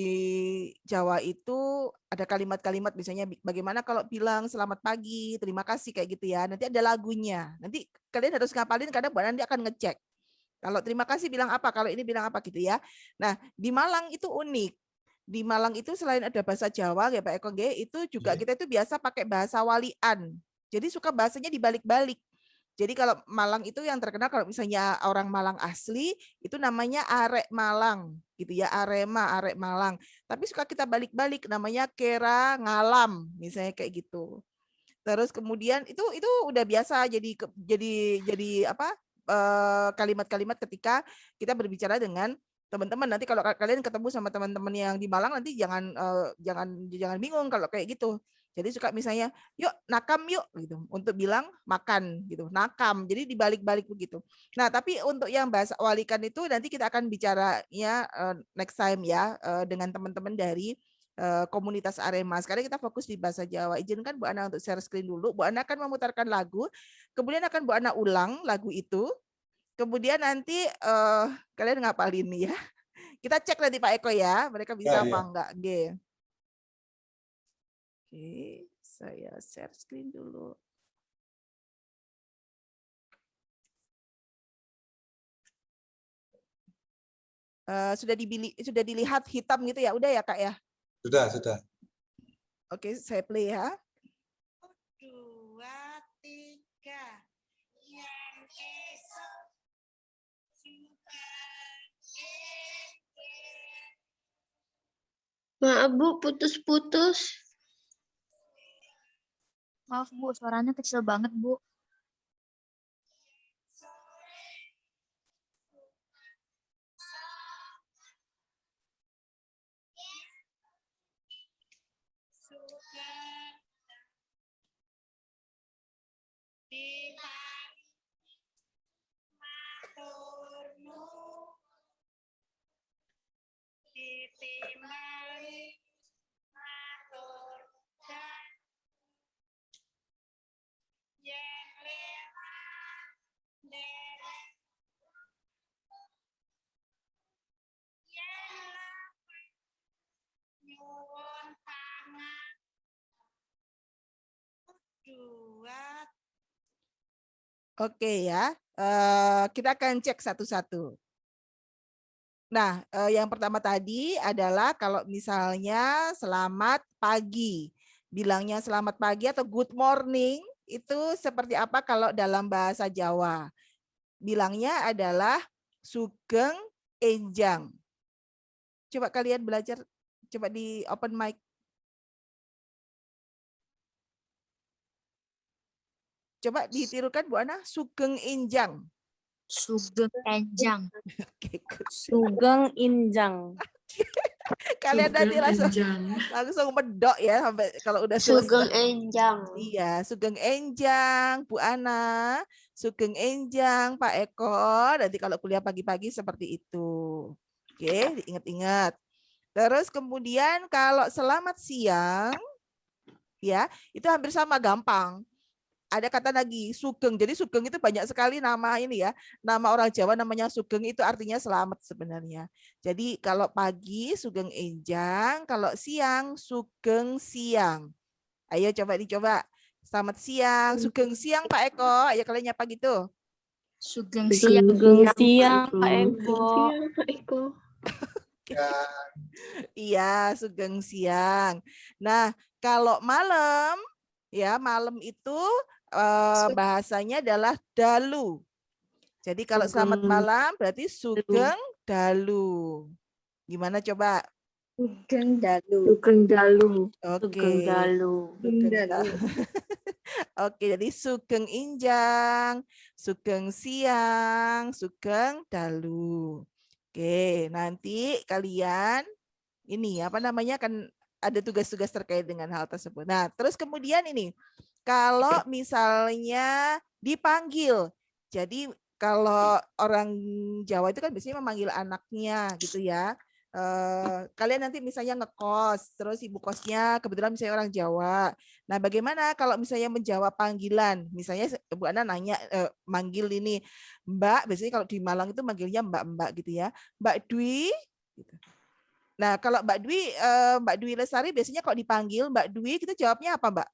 Jawa itu ada kalimat-kalimat misalnya bagaimana kalau bilang selamat pagi, terima kasih kayak gitu ya. Nanti ada lagunya. Nanti kalian harus ngapalin karena Bu nanti akan ngecek. Kalau terima kasih bilang apa, kalau ini bilang apa gitu ya. Nah, di Malang itu unik. Di Malang itu selain ada bahasa Jawa ya Pak Eko, itu juga kita itu biasa pakai bahasa walian. Jadi suka bahasanya dibalik-balik. Jadi kalau Malang itu yang terkenal kalau misalnya orang Malang asli itu namanya arek Malang gitu ya, Arema, arek Malang. Tapi suka kita balik-balik namanya kera ngalam misalnya kayak gitu. Terus kemudian itu udah biasa jadi apa kalimat-kalimat ketika kita berbicara dengan teman-teman. Nanti kalau kalian ketemu sama teman-teman yang di Malang nanti jangan bingung kalau kayak gitu. Jadi suka misalnya, yuk nakam yuk gitu untuk bilang makan gitu, nakam. Jadi dibalik-balik begitu. Nah, tapi untuk yang bahasa walikan itu nanti kita akan bicaranya next time ya dengan teman-teman dari komunitas Arema. Sekarang kita fokus di bahasa Jawa. Izinkan Bu Ana untuk share screen dulu. Bu Ana akan memutarkan lagu, kemudian akan Bu Ana ulang lagu itu. Kemudian nanti kalian ngapalin ya. Kita cek nanti Pak Eko ya, mereka bisa apa enggak. Oke, saya share screen dulu. Sudah dilihat hitam gitu ya, udah ya Kak ya? Sudah. Oke, saya play ya. 2, 3. Yang esok Maaf Bu, putus-putus. Maaf Bu, suaranya kecil banget Bu. di hari maturmu ditimbali matur dan yang lewat derek yang lawan nyuwun pangan 2. Oke ya, kita akan cek satu-satu. Nah, yang pertama tadi adalah kalau misalnya selamat pagi. Bilangnya selamat pagi atau good morning itu seperti apa kalau dalam bahasa Jawa? Bilangnya adalah sugeng enjang. Coba kalian belajar, coba di open mic. Coba ditirukan Bu Ana, sugeng enjang. Sugeng enjang. Sugeng injang. Kalian nanti langsung medok ya sampai kalau udah selesai. Sugeng enjang. Iya, sugeng enjang Bu Ana, sugeng enjang Pak Eko. Nanti kalau kuliah pagi-pagi seperti itu. Oke, diingat-ingat. Terus kemudian kalau selamat siang, ya itu hampir sama, gampang. Ada kata lagi sugeng. Jadi sugeng itu banyak sekali nama ini ya. Nama orang Jawa namanya sugeng itu artinya selamat sebenarnya. Jadi kalau pagi sugeng enjang, kalau siang sugeng siang. Ayo coba dicoba. Selamat siang, sugeng siang Pak Eko. Ayo kalian nyapa gitu. Sugeng siang, Pak Eko. Iya, sugeng siang. Nah, kalau malam ya, malam itu bahasanya adalah dalu. Jadi kalau selamat malam berarti sugeng dalu. Gimana coba? Sugeng dalu. Sugeng dalu. Oke. Sugeng dalu. Oke, jadi sugeng injang, sugeng siang, sugeng dalu. Oke, nanti kalian ini apa namanya kan ada tugas-tugas terkait dengan hal tersebut. Nah, terus kemudian ini, kalau misalnya dipanggil, jadi kalau orang Jawa itu kan biasanya memanggil anaknya gitu ya. Kalian nanti misalnya ngekos, terus ibu kosnya kebetulan misalnya orang Jawa. Nah, bagaimana kalau misalnya menjawab panggilan? Misalnya Bu Ana nanya, manggil ini Mbak, biasanya kalau di Malang itu manggilnya Mbak-Mbak gitu ya. Mbak Dwi. Gitu. Nah, kalau Mbak Dwi Lestari biasanya kalau dipanggil Mbak Dwi, kita jawabnya apa, Mbak?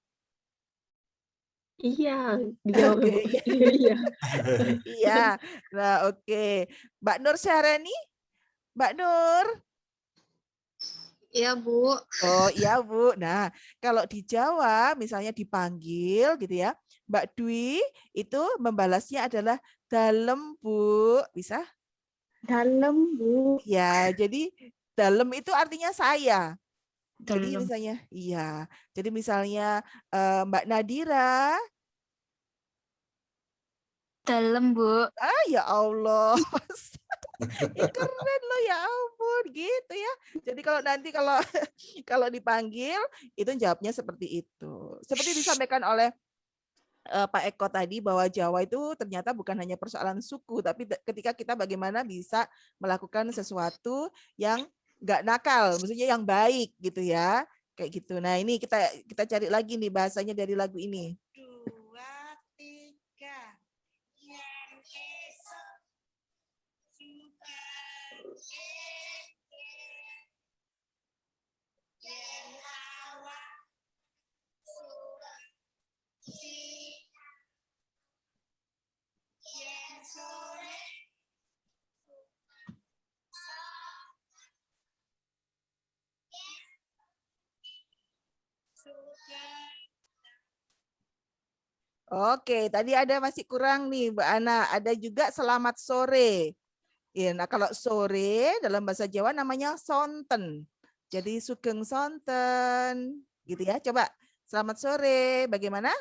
Iya, dijawab Oke, Bu. iya. Iya. Iya. Nah, oke. Mbak Nur Syarani? Mbak Nur? Iya, Bu. Oh, iya, Bu. Nah, kalau di Jawa misalnya dipanggil gitu ya, Mbak Dwi itu membalasnya adalah dalem, Bu. Bisa? Dalam, Bu. Ya, jadi dalem itu artinya saya. Jadi Dalam. misalnya, iya. Jadi misalnya Mbak Nadira. Dalam, Bu. Ah, ya Allah. Keren loh, ya ampun, gitu ya. Jadi kalau nanti kalau dipanggil itu jawabnya seperti itu. Seperti disampaikan oleh Pak Eko tadi bahwa Jawa itu ternyata bukan hanya persoalan suku, tapi ketika kita bagaimana bisa melakukan sesuatu yang nggak nakal, maksudnya yang baik gitu ya, kayak gitu. Nah, ini kita cari lagi nih bahasanya dari lagu ini. 2, 3. Yen esok juga yen awak yen sore Oke, tadi ada masih kurang nih, Mbak Ana. Ada juga selamat sore. Ya, nah kalau sore dalam bahasa Jawa namanya sonten. Jadi sugeng sonten, gitu ya. Coba selamat sore, bagaimana?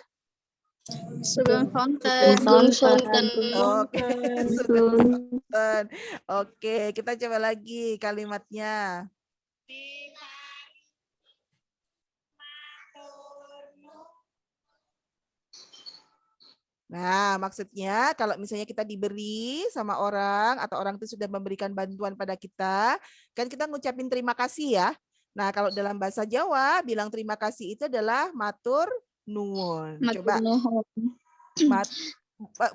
Sugeng sonten. Sugeng sonten. Oke, sugeng sonten. Oke, kita coba lagi kalimatnya. Nah, maksudnya kalau misalnya kita diberi sama orang atau orang itu sudah memberikan bantuan pada kita, kan kita ngucapin terima kasih ya. Nah, kalau dalam bahasa Jawa bilang terima kasih itu adalah matur nuwun. Coba.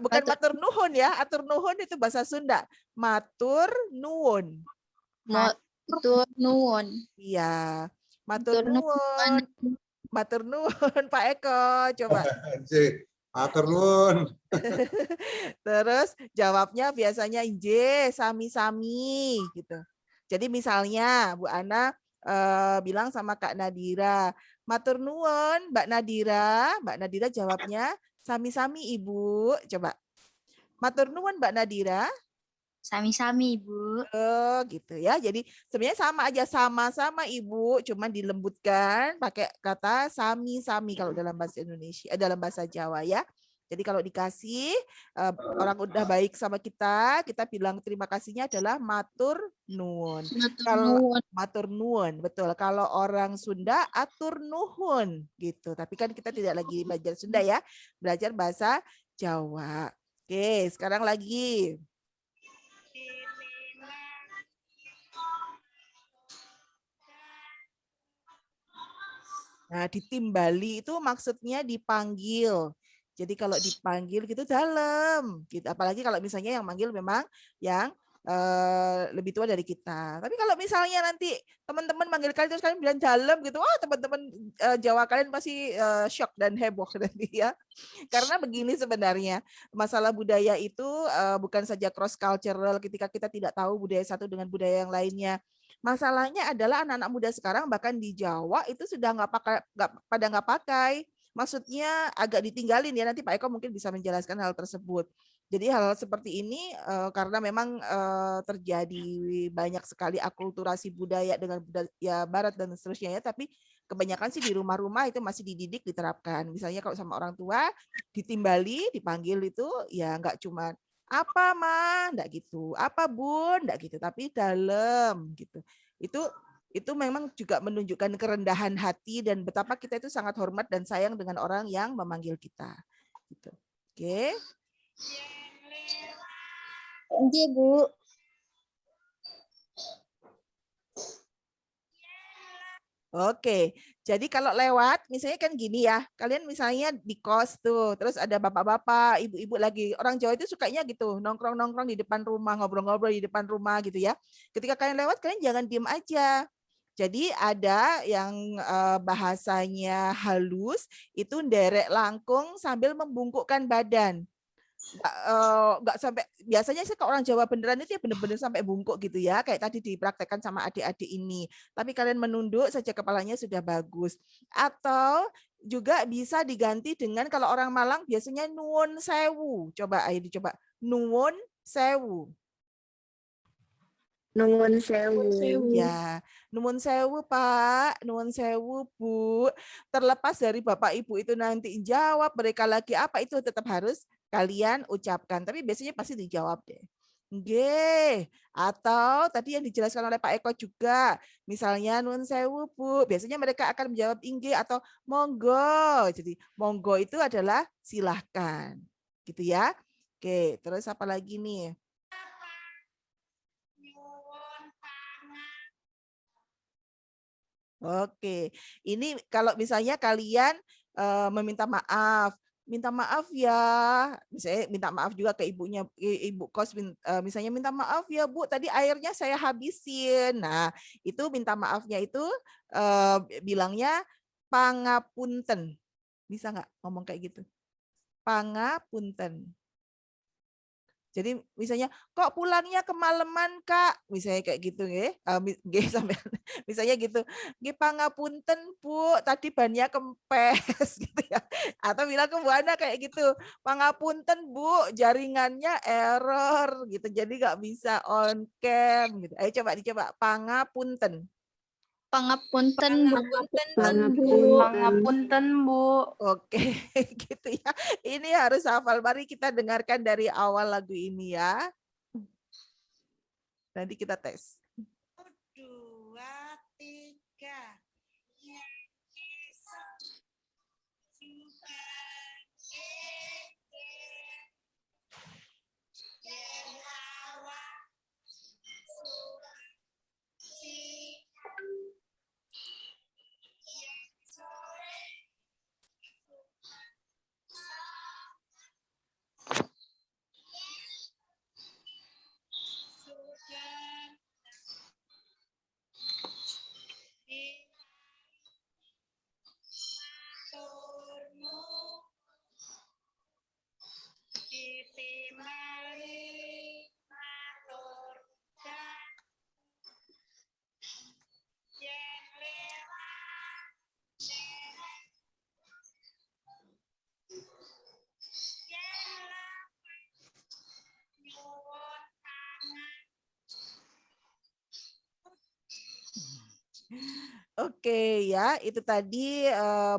Bukan matur nuhun ya, atur nuhun itu bahasa Sunda. Matur nuwun. Matur nuwun. Iya, matur nuwun. Matur nuwun, Pak Eko, coba. Matur nuwun. Terus jawabnya biasanya J, sami-sami gitu. Jadi misalnya Bu Ana bilang sama Kak Nadira, matur nuwun Mbak Nadira jawabnya sami-sami Ibu. Coba. Matur nuwun Mbak Nadira. Sami-sami, Ibu. Oh, gitu ya. Jadi sebenarnya sama aja, sama-sama Ibu, cuman dilembutkan pakai kata sami-sami kalau dalam bahasa Indonesia, dalam bahasa Jawa ya. Jadi kalau dikasih orang udah baik sama kita bilang terima kasihnya adalah matur nuwun. Kalau matur nuwun, betul. Kalau orang Sunda atur nuhun gitu. Tapi kan kita tidak lagi belajar Sunda ya, belajar bahasa Jawa. Oke, sekarang lagi. Nah, ditimbali itu maksudnya dipanggil. Jadi kalau dipanggil gitu dalam, gitu. Apalagi kalau misalnya yang manggil memang yang lebih tua dari kita. Tapi kalau misalnya nanti teman-teman manggil kalian terus kalian bilang dalam gitu, teman-teman Jawa kalian pasti shock dan heboh nanti ya. Karena begini sebenarnya masalah budaya itu bukan saja cross cultural ketika kita tidak tahu budaya satu dengan budaya yang lainnya. Masalahnya adalah anak-anak muda sekarang bahkan di Jawa itu sudah nggak pakai. Maksudnya agak ditinggalin ya, nanti Pak Eko mungkin bisa menjelaskan hal tersebut. Jadi hal seperti ini karena memang terjadi banyak sekali akulturasi budaya dengan budaya Barat dan seterusnya ya, tapi kebanyakan sih di rumah-rumah itu masih dididik, diterapkan. Misalnya kalau sama orang tua ditimbali, dipanggil itu ya nggak cuma apa Ma, enggak gitu. Apa Bun, enggak gitu, tapi dalam gitu. Itu itu memang juga menunjukkan kerendahan hati dan betapa kita itu sangat hormat dan sayang dengan orang yang memanggil kita. Gitu. Oke. Oke, Bu. Oke, jadi kalau lewat, misalnya kan gini ya, kalian misalnya di kos tuh, terus ada bapak-bapak, ibu-ibu lagi, orang Jawa itu sukanya gitu, nongkrong-nongkrong di depan rumah, ngobrol-ngobrol di depan rumah gitu ya. Ketika kalian lewat, kalian jangan diem aja. Jadi ada yang bahasanya halus, itu nderek langkung sambil membungkukkan badan. Nggak sampai, biasanya sih kalau orang Jawa beneran itu ya bener-bener sampai bungkuk gitu ya, kayak tadi dipraktekkan sama adik-adik ini. Tapi kalian menunduk saja kepalanya sudah bagus. Atau juga bisa diganti dengan kalau orang Malang biasanya nuwun sewu. Coba ayo dicoba, nuwun sewu. Nuwun sewu. Ya, nuwun sewu Pak, nuwun sewu Bu. Terlepas dari Bapak Ibu itu nanti jawab mereka lagi apa, itu tetap harus kalian ucapkan. Tapi biasanya pasti dijawab deh. Nggih. Atau tadi yang dijelaskan oleh Pak Eko juga, misalnya nuwun sewu Bu, biasanya mereka akan menjawab inggih atau monggo. Jadi monggo itu adalah silahkan. Gitu ya. Oke, terus apa lagi nih? Oke, ini kalau misalnya kalian meminta maaf ya, misalnya minta maaf juga ke ibunya, ibu kos, misalnya minta maaf ya Bu, tadi airnya saya habisin. Nah, itu minta maafnya itu bilangnya pangapunten. Bisa nggak ngomong kayak gitu? Pangapunten. Jadi misalnya kok pulangnya kemalaman Kak, misalnya kayak gitu nggih. Sampai misalnya gitu. Nggih pangapunten Bu, tadi bannya kempes gitu ya. Atau bilang ke Bu Ana kayak gitu. Pangapunten Bu, jaringannya error gitu. Jadi nggak bisa on cam gitu. Ayo coba dicoba pangapunten. Pangapunten, Bu. Pangapunten, Bu. Oke, gitu ya. Ini harus hafal. Mari kita dengarkan dari awal lagu ini ya. Nanti kita tes. 2, 3. Oke ya, itu tadi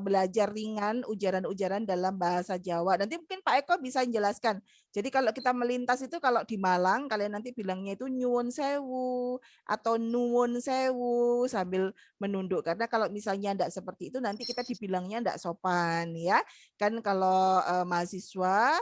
belajar ringan ujaran-ujaran dalam bahasa Jawa. Nanti mungkin Pak Eko bisa menjelaskan. Jadi kalau kita melintas itu kalau di Malang kalian nanti bilangnya itu nyuwun sewu atau nuwun sewu sambil menunduk. Karena kalau misalnya enggak seperti itu nanti kita dibilangnya enggak sopan ya. Kan kalau mahasiswa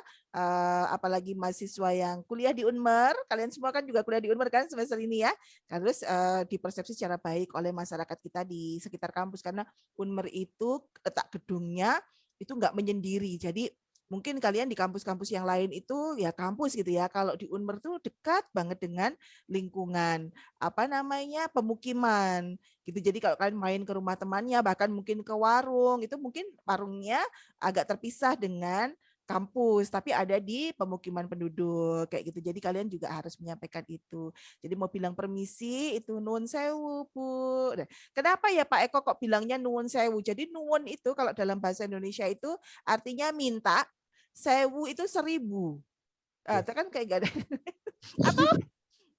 apalagi mahasiswa yang kuliah di Unmer, kalian semua kan juga kuliah di Unmer kan semester ini ya. Harus dipersepsi secara baik oleh masyarakat kita di sekitar kampus karena Unmer itu letak gedungnya itu enggak menyendiri. Jadi mungkin kalian di kampus-kampus yang lain itu ya kampus gitu ya. Kalau di Unmer tuh dekat banget dengan lingkungan apa namanya pemukiman gitu. Jadi kalau kalian main ke rumah temannya bahkan mungkin ke warung itu mungkin warungnya agak terpisah dengan kampus tapi ada di pemukiman penduduk kayak gitu. Jadi kalian juga harus menyampaikan itu. Jadi mau bilang permisi itu nuwun sewu Bu. Nah, kenapa ya Pak Eko kok bilangnya nuwun sewu? Jadi nuwun itu kalau dalam bahasa Indonesia itu artinya minta, sewu itu 1000. Itu kan kayak gak ada. Atau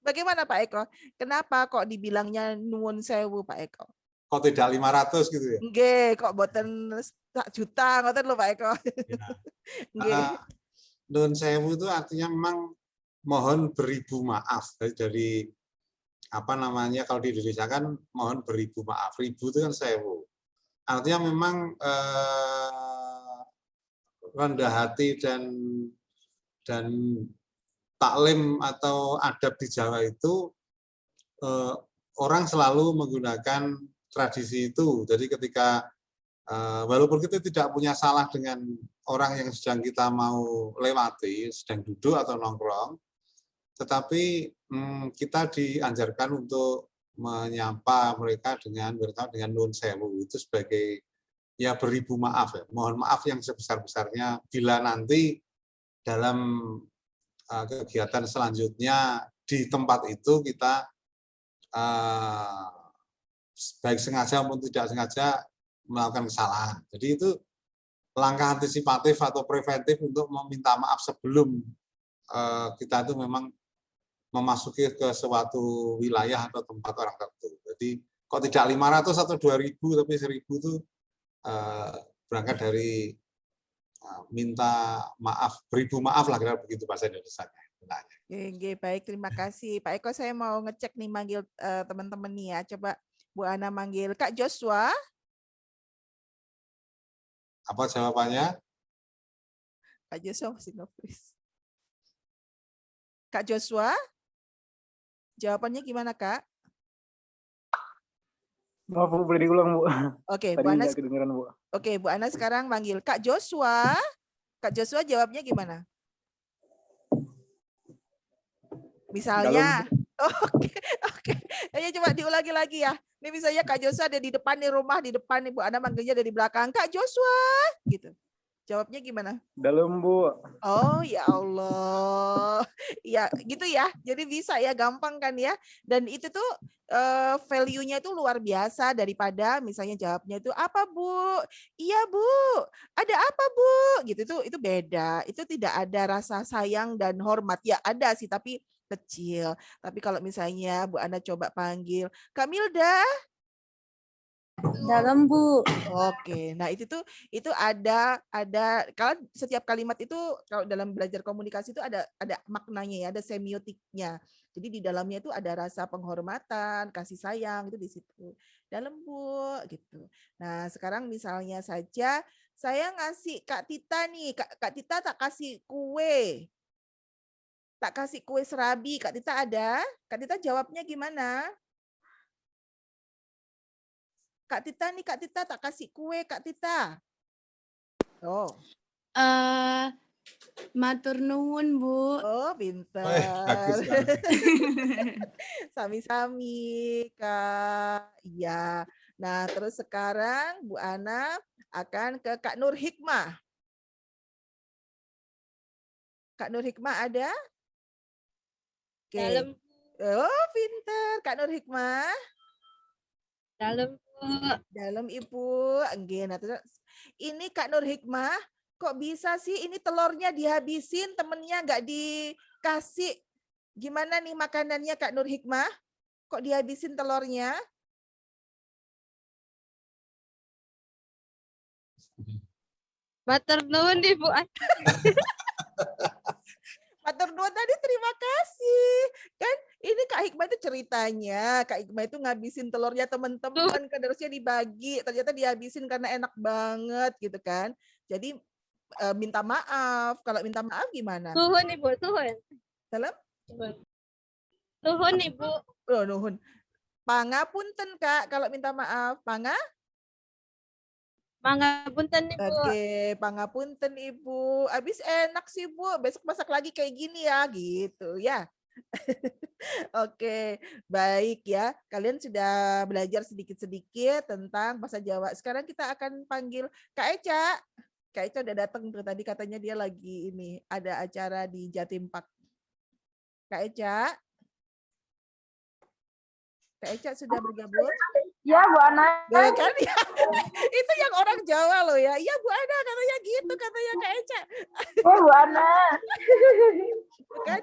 bagaimana Pak Eko? Kenapa kok dibilangnya nuwun sewu Pak Eko? Kok tidak 500 gitu ya? Nggih, kok boten 1 juta ngoten lho Pak Eko. Nuwun sewu itu artinya memang mohon beribu maaf dari apa namanya, kalau di Indonesia kan mohon beribu maaf, ribu itu kan 1000. Artinya memang rendah hati dan taklim atau adab di Jawa itu orang selalu menggunakan tradisi itu. Jadi ketika walaupun kita tidak punya salah dengan orang yang sedang kita mau lewati, sedang duduk atau nongkrong, tetapi kita dianjurkan untuk menyapa mereka dengan nun sewu, itu sebagai ya beribu maaf ya. Mohon maaf yang sebesar-besarnya bila nanti dalam kegiatan selanjutnya di tempat itu kita baik sengaja maupun tidak sengaja melakukan kesalahan. Jadi itu langkah antisipatif atau preventif untuk meminta maaf sebelum kita itu memang memasuki ke suatu wilayah atau tempat orang tertentu. Jadi kok tidak 500 atau 2000 tapi 1000 itu berangkat dari minta maaf, beribu maaf lah kira begitu bahasa Indonesia-nya. Oke, baik, terima kasih. Pak Eko, saya mau ngecek nih manggil teman-teman nih ya. Coba Bu Ana manggil Kak Joshua. Apa jawabannya? Kak Joshua masih nge-freeze. Kak Joshua, jawabannya gimana, Kak? Maaf, Bu, boleh diulang, Bu. Oke, Tadi Bu Ana. nggak kedengeran, Bu. Oke, Bu Ana sekarang manggil Kak Joshua. Kak Joshua jawabnya gimana? Misalnya, oke. Ya, coba diulangi lagi ya. Ini misalnya Kak Joshua ada di depan nih rumah, di depan nih Bu Ana manggilnya dari belakang. Kak Joshua, gitu. Jawabnya gimana? Dalam, Bu. Oh ya Allah, ya gitu ya. Jadi bisa ya, gampang kan ya. Dan itu tuh value-nya itu luar biasa daripada misalnya jawabnya itu apa Bu? Iya Bu. Ada apa Bu? Gitu itu beda. Itu tidak ada rasa sayang dan hormat. Ya ada sih tapi kecil. Tapi kalau misalnya Bu Ana coba panggil Kak Milda. Dalam, Bu. Oke, nah itu ada kalau setiap kalimat itu kalau dalam belajar komunikasi itu ada maknanya ya, ada semiotiknya. Jadi di dalamnya itu ada rasa penghormatan, kasih sayang itu di situ. Dalam Bu gitu. Nah, sekarang misalnya saja saya ngasih Kak Tita nih, Kak Tita tak kasih kue. Tak kasih kue serabi, Kak Tita ada? Kak Tita jawabnya gimana? Kak Tita tak kasih kue, Kak Tita. Oh. Matur nuwun, Bu. Oh, pintar. Sami-sami, Kak. Iya. Nah, terus sekarang Bu Ana akan ke Kak Nur Hikmah. Kak Nur Hikmah ada? Oke. Dalam. Oh, pintar. Kak Nur Hikmah. Dalam, Bu. Dalam Ibu. Enggak, nah, terus ini Kak Nur Hikmah, kok bisa sih ini telurnya dihabisin, temennya nggak dikasih. Gimana nih makanannya Kak Nur Hikmah? Kok dihabisin telurnya? Matur nuwun nih, Bu. Matur nuwun tadi terima kasih. Kan ini Kak Hikmah itu ceritanya, Kak Hikmah itu ngabisin telurnya teman-teman, kan harusnya dibagi, ternyata dihabisin karena enak banget gitu kan. Jadi minta maaf. Kalau minta maaf gimana? Nuhun Ibu, nuhun. Salam? Nuhun Ibu. Oh, nuhun. Pangapunten Kak, kalau minta maaf. Pangapunten Ibu. Oke, pangapunten Ibu. Habis enak sih Bu, besok masak lagi kayak gini ya, gitu ya. Oke, baik ya. Kalian sudah belajar sedikit-sedikit tentang bahasa Jawa. Sekarang kita akan panggil Kak Eca. Kak Eca udah datang tuh tadi, katanya dia lagi ini ada acara di Jatim Park. Kak Eca. Kak Eca sudah bergabung? Ya, Bu Ana. Kan ya. Itu yang orang Jawa loh ya. Iya Bu Ana katanya gitu, katanya Kak Eca. Oh, Bu Ana. Kan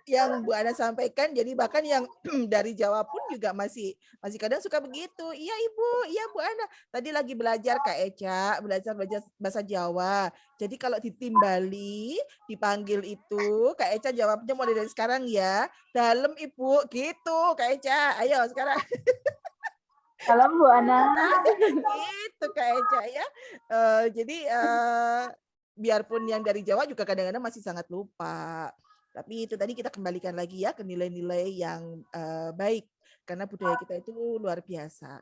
yang Bu Ana sampaikan. Jadi bahkan yang dari Jawa pun juga masih kadang suka begitu. Iya Ibu, iya Bu Ana. Tadi lagi belajar Kak Eca, belajar bahasa Jawa. Jadi kalau ditimbali, dipanggil itu, Kak Eca jawabnya mulai dari sekarang ya. Dalam Ibu, gitu Kak Eca. Ayo sekarang. Salam Bu Ana. Itu Kak Eca ya. Jadi biarpun yang dari Jawa juga kadang-kadang masih sangat lupa. Tapi itu tadi kita kembalikan lagi ya ke nilai-nilai yang baik. Karena budaya kita itu luar biasa.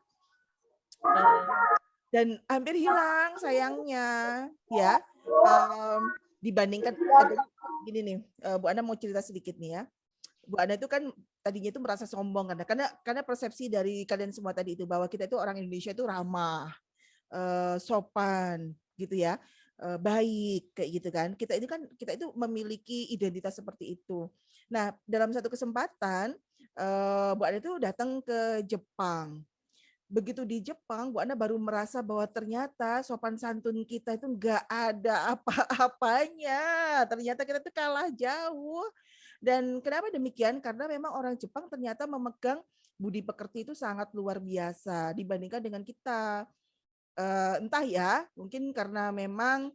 Dan hampir hilang sayangnya ya. Dibandingkan, gini nih, Bu Ana mau cerita sedikit nih ya. Bu Ana itu kan tadinya itu merasa sombong karena persepsi dari kalian semua tadi itu bahwa kita itu orang Indonesia itu ramah, sopan gitu ya, baik kayak gitu kan. Kita itu memiliki identitas seperti itu. Nah, dalam satu kesempatan Bu Ana itu datang ke Jepang. Begitu di Jepang, Bu Ana baru merasa bahwa ternyata sopan santun kita itu nggak ada apa-apanya. Ternyata kita tuh kalah jauh. Dan kenapa demikian? Karena memang orang Jepang ternyata memegang budi pekerti itu sangat luar biasa dibandingkan dengan kita. Entah ya, mungkin karena memang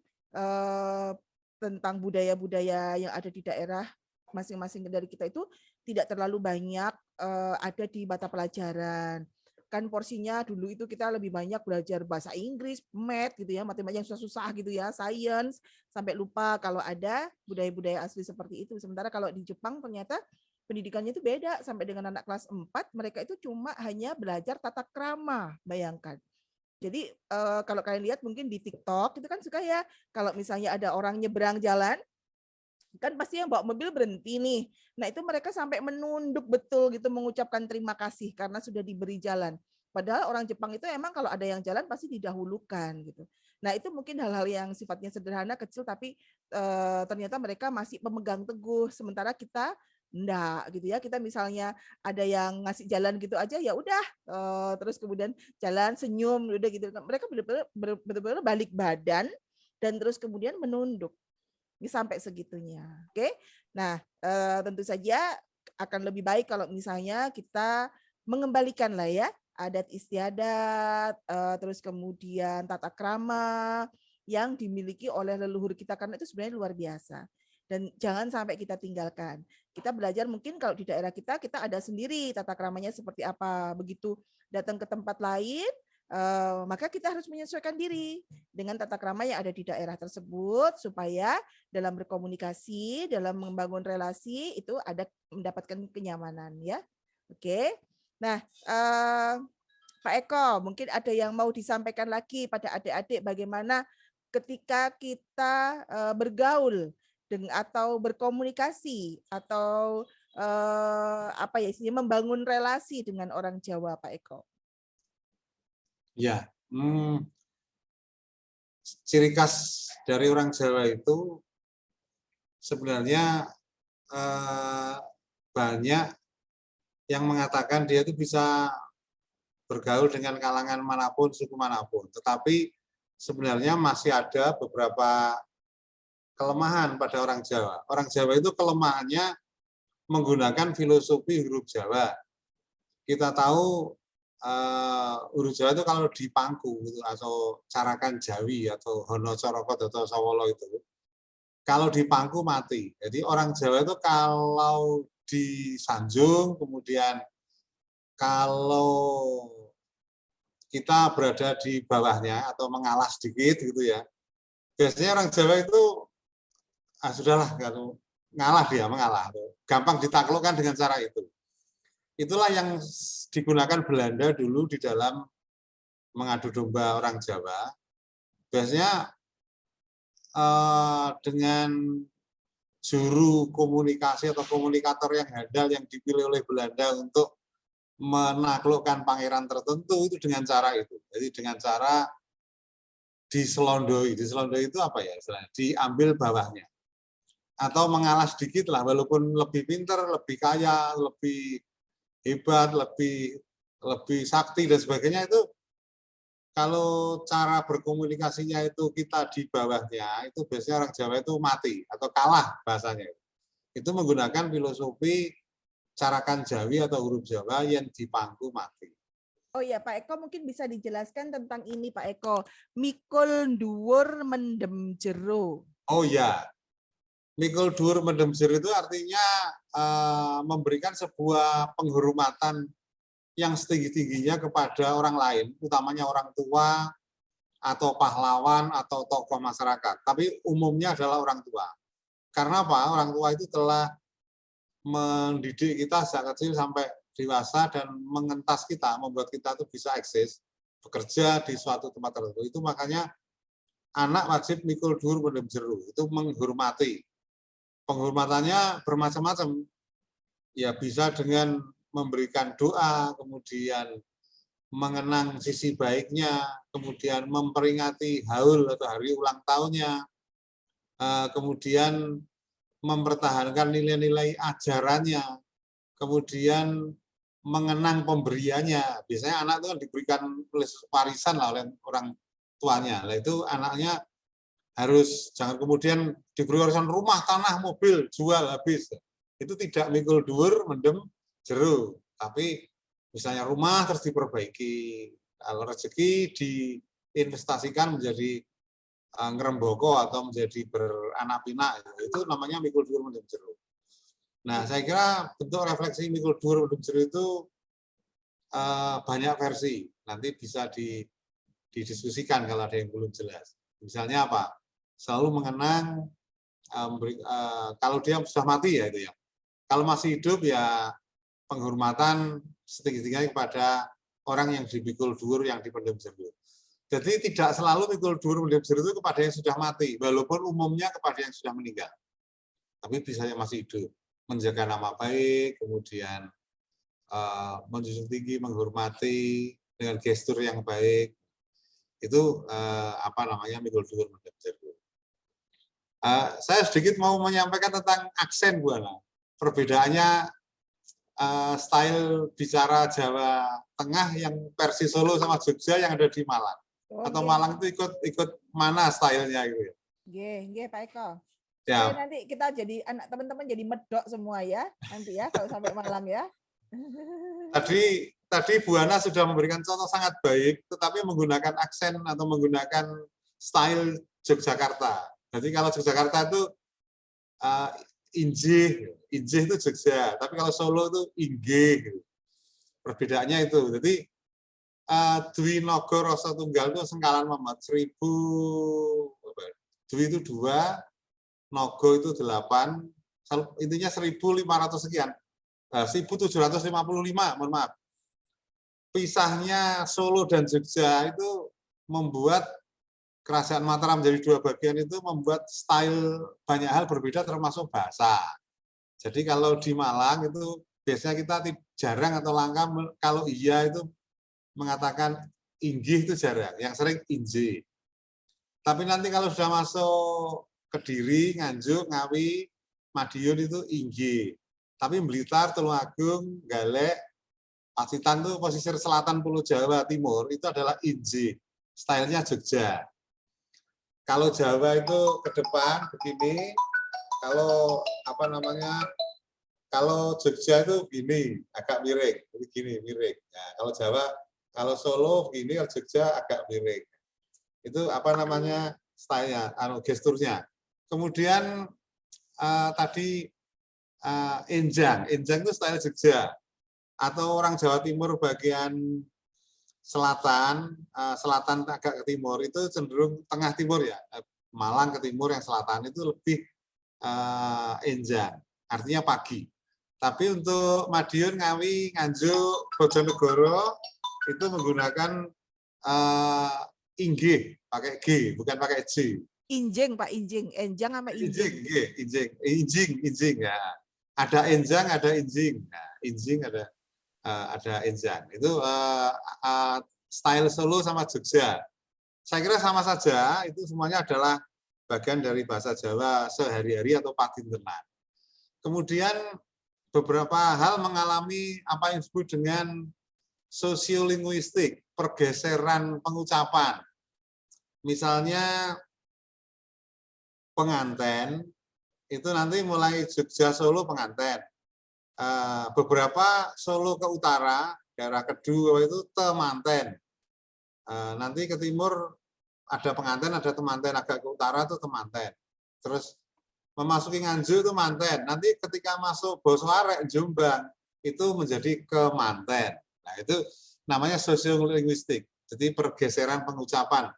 tentang budaya-budaya yang ada di daerah masing-masing dari kita itu tidak terlalu banyak ada di mata pelajaran. Kan porsinya dulu itu kita lebih banyak belajar bahasa Inggris, math gitu ya, matematika yang susah-susah gitu ya, science, sampai lupa kalau ada budaya-budaya asli seperti itu. Sementara kalau di Jepang ternyata pendidikannya itu beda, sampai dengan anak kelas 4 mereka itu cuma hanya belajar tata krama, bayangkan. Jadi kalau kalian lihat mungkin di TikTok itu kan suka ya, kalau misalnya ada orang nyebrang jalan, kan pasti yang bawa mobil berhenti nih. Nah itu mereka sampai menunduk betul gitu mengucapkan terima kasih karena sudah diberi jalan. Padahal orang Jepang itu emang kalau ada yang jalan pasti didahulukan gitu. Nah itu mungkin hal-hal yang sifatnya sederhana kecil tapi ternyata mereka masih memegang teguh. Sementara kita enggak gitu ya. Kita misalnya ada yang ngasih jalan gitu aja ya udah terus kemudian jalan senyum udah gitu. Mereka benar-benar balik badan dan terus kemudian menunduk. Ini sampai segitunya. Oke. Nah, tentu saja akan lebih baik kalau misalnya kita mengembalikan lah ya adat istiadat, terus kemudian tata krama yang dimiliki oleh leluhur kita karena itu sebenarnya luar biasa. Dan jangan sampai kita tinggalkan. Kita belajar mungkin kalau di daerah kita ada sendiri tata kramanya seperti apa. Begitu datang ke tempat lain, maka kita harus menyesuaikan diri dengan tata krama yang ada di daerah tersebut supaya dalam berkomunikasi, dalam membangun relasi itu ada mendapatkan kenyamanan ya. Oke. Nah, Pak Eko, mungkin ada yang mau disampaikan lagi pada adik-adik bagaimana ketika kita bergaul atau berkomunikasi atau apa ya istilahnya membangun relasi dengan orang Jawa, Pak Eko. Ya, ciri khas dari orang Jawa itu sebenarnya banyak yang mengatakan dia itu bisa bergaul dengan kalangan manapun, suku manapun. Tetapi sebenarnya masih ada beberapa kelemahan pada orang Jawa. Orang Jawa itu kelemahannya menggunakan filosofi huruf Jawa. Kita tahu huruf Jawa itu kalau di pangku gitu, atau carakan Jawi atau Hono Corokot atau Sawolo itu kalau di pangku mati. Jadi orang Jawa itu kalau disanjung kemudian kalau kita berada di bawahnya atau mengalah sedikit gitu ya. Biasanya orang Jawa itu sudahlah kalau ngalah dia mengalah. Gampang ditaklukkan dengan cara itu. Itulah yang digunakan Belanda dulu di dalam mengadu domba orang Jawa. Biasanya dengan juru komunikasi atau komunikator yang handal yang dipilih oleh Belanda untuk menaklukkan pangeran tertentu itu dengan cara itu. Jadi dengan cara diselondoi. Diselondoi itu apa ya istilahnya? Diambil bawahnya. Atau mengalah sedikit lah, walaupun lebih pintar, lebih kaya, lebih hebat, lebih sakti dan sebagainya itu kalau cara berkomunikasinya itu kita di bawahnya itu biasanya orang Jawa itu mati atau kalah bahasanya. Itu menggunakan filosofi carakan Jawi atau huruf Jawa yang dipangku mati. Oh ya, Pak Eko mungkin bisa dijelaskan tentang ini, Pak Eko. Mikul dhuwur mendem jero. Oh ya, mikul dhuwur mendem jero itu artinya memberikan sebuah penghormatan yang setinggi-tingginya kepada orang lain, utamanya orang tua atau pahlawan atau tokoh masyarakat. Tapi umumnya adalah orang tua. Karena apa? Orang tua itu telah mendidik kita sejak kecil sampai dewasa dan mengentas kita, membuat kita tuh bisa eksis, bekerja di suatu tempat tertentu. Itu makanya anak wajib mikul dhuwur mendem jero, itu menghormati. Penghormatannya bermacam-macam. Ya bisa dengan memberikan doa, kemudian mengenang sisi baiknya, kemudian memperingati haul atau hari ulang tahunnya, kemudian mempertahankan nilai-nilai ajarannya, kemudian mengenang pemberiannya. Biasanya anak itu kan diberikan warisan lah oleh orang tuanya. Nah, itu anaknya harus jangan kemudian diberi warisan rumah, tanah, mobil, jual habis. Itu tidak mikul dhuwur mendem jero, tapi misalnya rumah terus diperbaiki, kalau rezeki diinvestasikan menjadi ngeremboko atau menjadi beranak pinak, itu namanya mikul dhuwur mendem jero. Nah, saya kira bentuk refleksi mikul dhuwur mendem jero itu banyak versi. Nanti bisa didiskusikan kalau ada yang belum jelas. Misalnya apa? Selalu mengenang kalau dia sudah mati ya itu ya. Kalau masih hidup ya penghormatan setinggi-tingginya kepada orang yang dimikul dhuwur, yang dipendem jero. Jadi tidak selalu mikul dhuwur mendem jero itu kepada yang sudah mati, walaupun umumnya kepada yang sudah meninggal. Tapi bisa yang masih hidup, menjaga nama baik, kemudian menjunjung tinggi, menghormati dengan gestur yang baik. Itu mikul dhuwur mendem jero. Saya sedikit mau menyampaikan tentang aksen, Bu Ana. Perbedaannya style bicara Jawa Tengah yang versi Solo sama Jogja yang ada di Malang. Atau Malang itu ikut mana stylenya gitu ya? Nggih, Pak Eko. Ya. Jadi nanti kita jadi anak teman-teman jadi medok semua ya, nanti ya kalau sampai Malang ya. Tadi Bu Ana sudah memberikan contoh sangat baik, tetapi menggunakan aksen atau menggunakan style Yogyakarta. Jadi kalau Yogyakarta itu injih itu Jogja, tapi kalau Solo itu inggih. Gitu. Perbedaannya itu. Jadi Dwi Nogo Rasa Tunggal itu sengkalan Mamat 1000, Dwi itu 2, Nogo itu 8, intinya 1500 sekian. 1755, mohon maaf. Pisahnya Solo dan Jogja itu membuat Kerajaan Mataram menjadi 2 bagian, itu membuat style banyak hal berbeda termasuk bahasa. Jadi kalau di Malang itu biasanya kita jarang atau langka kalau iya itu mengatakan inggih itu jarang, yang sering inji. Tapi nanti kalau sudah masuk Kediri, Nganjuk, Ngawi, Madiun itu inggih. Tapi Blitar, Tulungagung, Galek, Pacitan itu pesisir selatan Pulau Jawa Timur itu adalah inji. Stylenya Jogja. Kalau Jawa itu ke depan begini, kalau kalau Jogja itu begini, agak miring, begini miring. Nah, kalau Jawa, kalau Solo begini, kalau Jogja agak miring. Itu stylenya, gesturnya. Kemudian tadi enjang itu style Jogja. Atau orang Jawa Timur bagian selatan agak ke timur itu cenderung tengah timur ya, Malang ke timur yang selatan itu lebih enjang, artinya pagi. Tapi untuk Madiun, Ngawi, Nganjuk, Bojonegoro itu menggunakan inggih, pakai G, bukan pakai J. Injing, Pak, injing, enjang sama injing. Injing ya. Ada enjang, ada injing. Nah, injing ada enjang. Itu style Solo sama Jogja. Saya kira sama saja, itu semuanya adalah bagian dari bahasa Jawa sehari-hari atau patintenan. Kemudian beberapa hal mengalami apa yang disebut dengan sosiolinguistik, pergeseran pengucapan. Misalnya penganten itu nanti mulai Jogja Solo penganten. Beberapa Solo ke utara, daerah Kedu itu temanten. Nanti ke timur ada penganten, ada temanten, agak ke utara itu temanten. Terus memasuki Nganjuk itu manten. Nanti ketika masuk Bosoarek, Jombang itu menjadi kemanten. Nah, itu namanya sosiolinguistik. Jadi pergeseran pengucapan.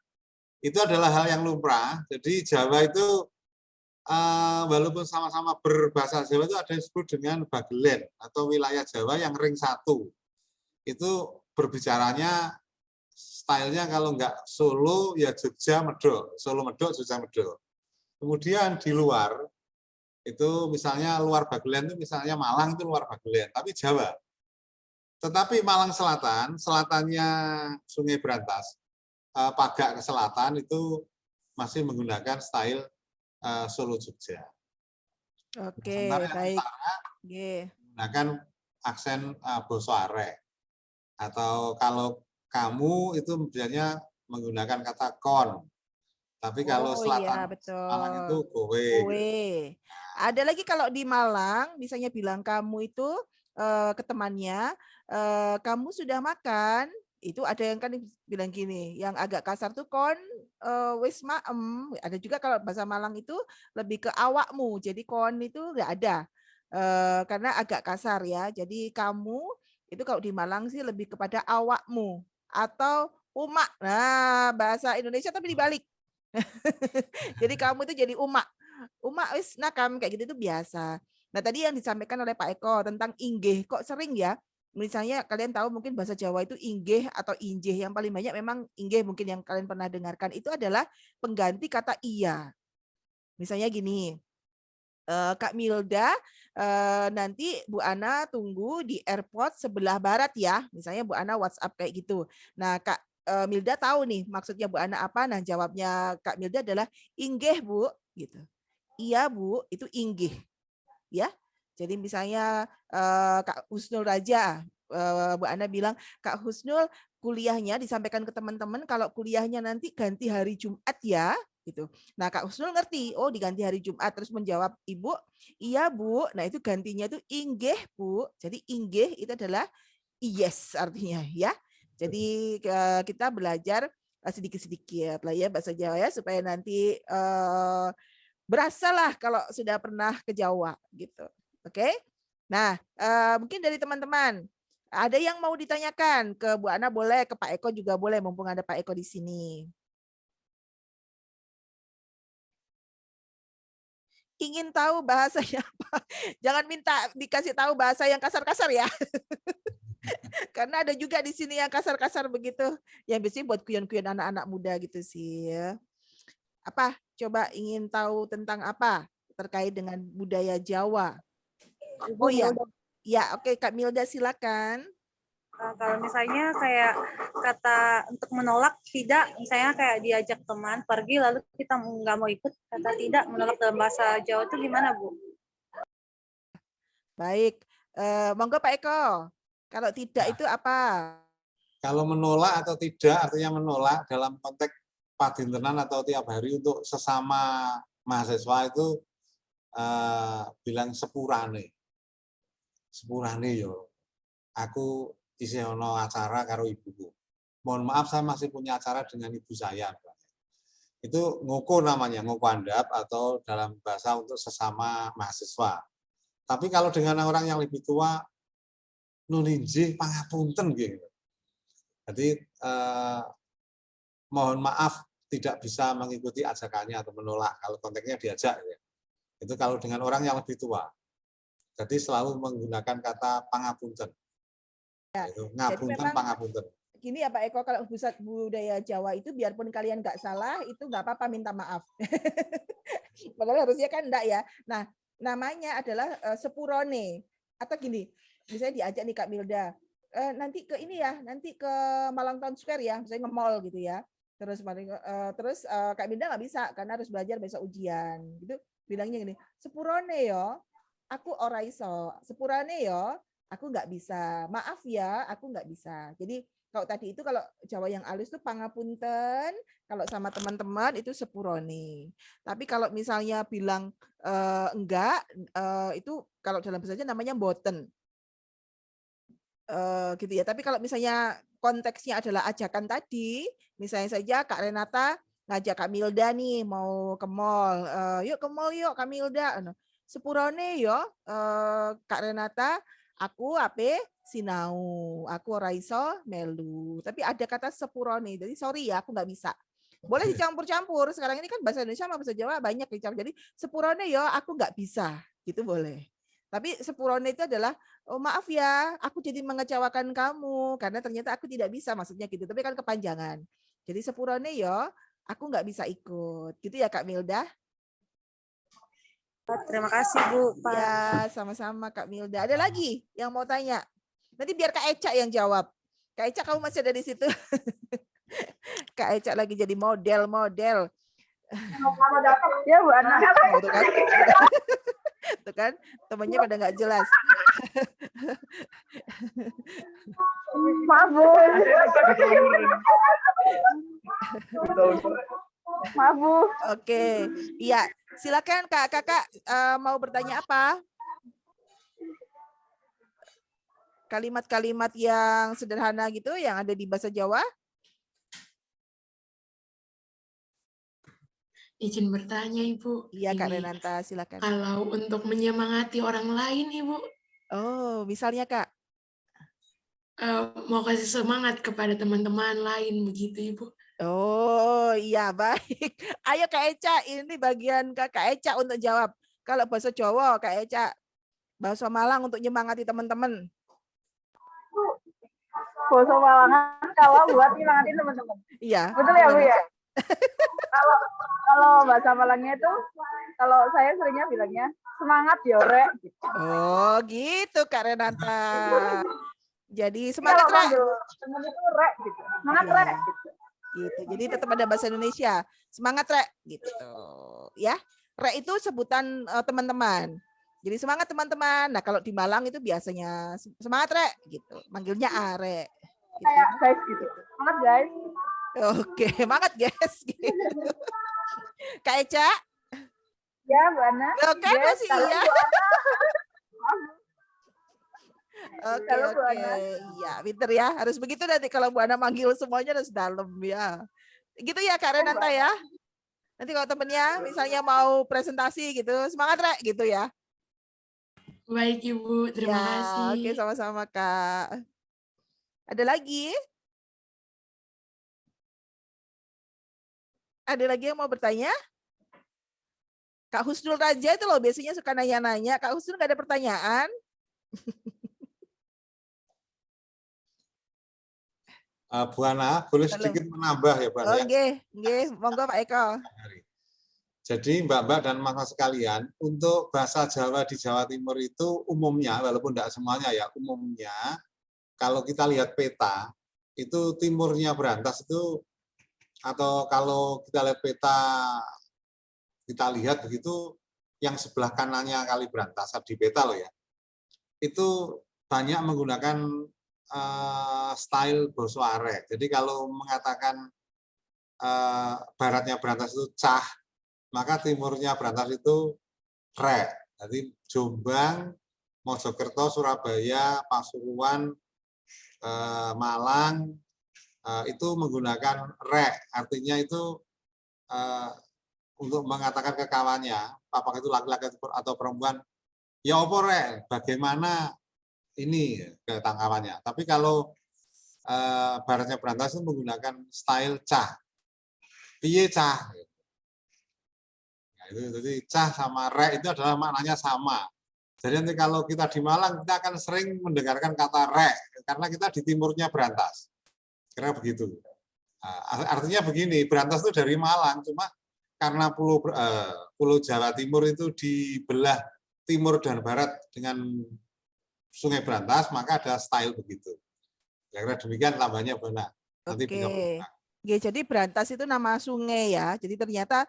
Itu adalah hal yang lumrah. Jadi Jawa itu walaupun sama-sama berbahasa Jawa itu ada yang disebut dengan Bagelen atau wilayah Jawa yang ring 1. Itu berbicaranya stylenya kalau nggak Solo ya Jogja Medok, Solo Medok, Jogja Medok. Kemudian di luar itu misalnya luar Bagelen itu misalnya Malang itu luar Bagelen, tapi Jawa. Tetapi Malang Selatan, selatannya Sungai Brantas, Pagak ke selatan itu masih menggunakan style Solo Jogja. Oke, Sementara yang baik. utara menggunakan aksen Bosoarek. Atau kalau kamu itu biasanya menggunakan kata kon. Tapi kalau selatan Malang itu kowe. Ada lagi kalau di Malang, misalnya bilang kamu itu ke temannya, kamu sudah makan, itu ada yang kan bilang gini, yang agak kasar tuh kon wis maem. Ada juga kalau bahasa Malang itu lebih ke awakmu, jadi kon itu nggak ada. Karena agak kasar ya. Jadi kamu itu kalau di Malang sih lebih kepada awakmu atau umak. Nah, bahasa Indonesia tapi dibalik. Jadi kamu itu jadi umak. Umak wis nakam kayak gitu itu biasa. Nah, tadi yang disampaikan oleh Pak Eko tentang inggih, kok sering ya? Misalnya kalian tahu mungkin bahasa Jawa itu inggih atau injih, yang paling banyak memang inggih mungkin yang kalian pernah dengarkan itu adalah pengganti kata iya. Misalnya gini, Kak Milda, nanti Bu Ana tunggu di airport sebelah barat ya. Misalnya Bu Ana WhatsApp kayak gitu. Nah, Kak Milda tahu nih maksudnya Bu Ana apa. Nah, jawabnya Kak Milda adalah inggih Bu, gitu. Iya Bu, itu inggih. Ya. Jadi misalnya Kak Husnul Raja, Bu Ana bilang, Kak Husnul kuliahnya disampaikan ke teman-teman kalau kuliahnya nanti ganti hari Jumat ya, gitu. Nah, Kak Husnul ngerti, oh diganti hari Jumat, terus menjawab Ibu, iya Bu. Nah, itu gantinya itu inggih Bu. Jadi inggih itu adalah yes artinya ya. Jadi kita belajar sedikit-sedikit lah ya bahasa Jawa ya supaya nanti berasalah kalau sudah pernah ke Jawa gitu. Oke? Nah, mungkin dari teman-teman ada yang mau ditanyakan ke Bu Ana boleh, ke Pak Eko juga boleh mumpung ada Pak Eko di sini. Ingin tahu bahasanya apa? Jangan minta dikasih tahu bahasa yang kasar-kasar ya. Karena ada juga di sini yang kasar-kasar begitu. Yang biasanya buat kuyon-kuyon anak-anak muda gitu sih ya. Apa? Coba ingin tahu tentang apa terkait dengan budaya Jawa? Oh ya. Ya, oke Kak Milda silakan. Kalau misalnya kayak kata untuk menolak tidak, misalnya kayak diajak teman pergi lalu kita nggak mau ikut, kata tidak menolak dalam bahasa Jawa itu gimana Bu? Baik, monggo Pak Eko. Kalau tidak itu apa? Kalau menolak atau tidak artinya menolak dalam konteks padintenan atau tiap hari untuk sesama mahasiswa itu bilang sepurane yo. Aku isih ono acara karo ibuku. Mohon maaf saya masih punya acara dengan ibu saya. Itu ngoko namanya, ngoko andap atau dalam bahasa untuk sesama mahasiswa. Tapi kalau dengan orang yang lebih tua, nulinjih pangapunten gitu. Jadi mohon maaf tidak bisa mengikuti ajakannya atau menolak kalau konteksnya diajak. Ya. Itu kalau dengan orang yang lebih tua. Jadi selalu menggunakan kata pangapunten. Ya, itu ngapunten pangapunten. Gini ya Pak Eko, kalau pusat budaya Jawa itu biarpun kalian nggak salah itu nggak apa-apa minta maaf. Padahal harusnya kan enggak ya. Nah, namanya adalah sepurone atau gini. Misalnya diajak nih Kak Milda, nanti ke ini ya, nanti ke Malang Town Square ya, misalnya nge-mall gitu ya. Terus Kak Milda nggak bisa karena harus belajar besok ujian. Gitu bilangnya gini, sepurone yo, aku ora iso. Sepurane yo, aku nggak bisa. Maaf ya, aku nggak bisa. Jadi Kalau tadi itu kalau Jawa yang halus itu pangapunten, kalau sama teman-teman itu sepurone. Tapi kalau misalnya bilang enggak, itu kalau dalam bahasa Jawa namanya mboten. Gitu ya. Tapi kalau misalnya konteksnya adalah ajakan tadi, misalnya saja Kak Renata ngajak Kak Milda nih mau ke mall, yuk ke mall yuk Kak Milda. Sepurone yo, Kak Renata, aku ape sinau, aku ora iso melu. Tapi ada kata sepurone, jadi sorry ya aku nggak bisa. Boleh dicampur-campur. Sekarang ini kan bahasa Indonesia sama bahasa Jawa banyak dicampur. Jadi sepurone yo, aku nggak bisa, gitu boleh. Tapi sepurone itu adalah, oh maaf ya, aku jadi mengecewakan kamu karena ternyata aku tidak bisa, maksudnya gitu. Tapi kan kepanjangan. Jadi sepurone yo, aku nggak bisa ikut. Gitu ya Kak Milda? Terima kasih Bu. Pak. Ya, sama-sama Kak Milda. Ada lagi yang mau tanya? Nanti biar Kak Eca yang jawab. Kak Eca, kamu masih ada di situ. Kak Eca lagi jadi model-model. Ya Bu Ana. Tuh kan? Tuh kan? Temannya pada nggak jelas. Maaf Bu. Maaf Bu. Oke, iya. Silakan Kakak mau bertanya apa? Kalimat-kalimat yang sederhana gitu yang ada di bahasa Jawa? Izin bertanya, Ibu. Iya, Kak Ini, Renata, silakan. Kalau untuk menyemangati orang lain, Ibu. Oh, misalnya Kak? Mau kasih semangat kepada teman-teman lain, begitu, Ibu. Oh, iya, baik. Ayo Kak Eca, ini bagian Kak Eca untuk jawab. Kalau bahasa Jawa, Kak Eca. Bahasa Malang untuk nyemangati teman-teman. Bahasa Malangan kalau buat nyemangatin teman-teman. Iya. Betul ya Bu ya? Kalau bahasa Malangnya itu, kalau saya seringnya bilangnya semangat yo rek. Oh, gitu Kak Renata. Jadi semangat rek. Teman itu rek gitu. Semangat rek gitu. Gitu. Jadi tetap ada bahasa Indonesia. Semangat rek gitu. Ya. Rek itu sebutan teman-teman. Jadi semangat teman-teman. Nah, kalau di Malang itu biasanya semangat rek gitu. Manggilnya arek. Gitu. Kayak guys gitu. Semangat guys. Oke, semangat guys gitu. Kak Eca? Ya, Bu Ana. Loh, kan yes, masih iya. Oke, Kalau Bu oke. Ana. Iya, pinter ya. Harus begitu nanti kalau Bu Ana manggil semuanya harus dalam ya. Gitu ya Kak Renata ya. Nanti kalau temennya misalnya mau presentasi gitu, semangat rek gitu ya. Baik Ibu, terima kasih. Oke, sama-sama Kak. Ada lagi? Ada lagi yang mau bertanya? Kak Husnul Raja itu loh biasanya suka nanya-nanya. Kak Husnul nggak ada pertanyaan? Bu Ana, boleh sedikit menambah ya Pak? Oke, monggo Pak Eko. Jadi Mbak-mbak dan mas-mas sekalian, untuk bahasa Jawa di Jawa Timur itu umumnya, walaupun tidak semuanya ya, umumnya kalau kita lihat peta, itu timurnya Berantas itu, atau kalau kita lihat peta, kita lihat begitu, yang sebelah kanannya Kali Berantas di peta loh ya, itu banyak menggunakan style boso arek. Jadi kalau mengatakan baratnya Berantas itu cah, maka timurnya Berantas itu rek. Jadi Jombang, Mojokerto, Surabaya, Pasuruan, Malang itu menggunakan rek. Artinya itu untuk mengatakan ke kawannya, apakah itu laki-laki atau perempuan, ya opo rek, bagaimana ini ke tangkawannya. Tapi kalau baratnya Berantas itu menggunakan style cah. Piye cah? Jadi cah sama rek itu adalah maknanya sama. Jadi nanti kalau kita di Malang, kita akan sering mendengarkan kata rek, karena kita di timurnya Berantas. Karena begitu. Artinya begini, Berantas itu dari Malang, cuma karena Pulau Jawa Timur itu dibelah timur dan barat dengan Sungai Berantas, maka ada style begitu. Kira-kira demikian tambahnya benar. Nanti bisa berubah. Jadi Berantas itu nama sungai ya. Jadi ternyata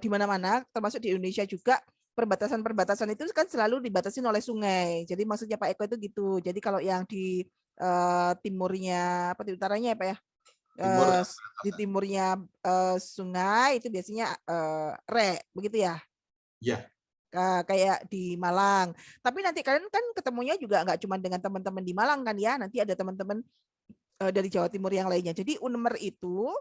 di mana-mana, termasuk di Indonesia juga, perbatasan-perbatasan itu kan selalu dibatasi oleh sungai. Jadi maksudnya Pak Eko itu gitu. Jadi kalau yang di timurnya apa di utaranya apa ya? Timur. Di timurnya sungai itu biasanya re, begitu ya? Iya. Kayak di Malang. Tapi nanti kalian kan ketemunya juga nggak cuma dengan teman-teman di Malang kan ya, nanti ada teman-teman dari Jawa Timur yang lainnya. Jadi Unmer itu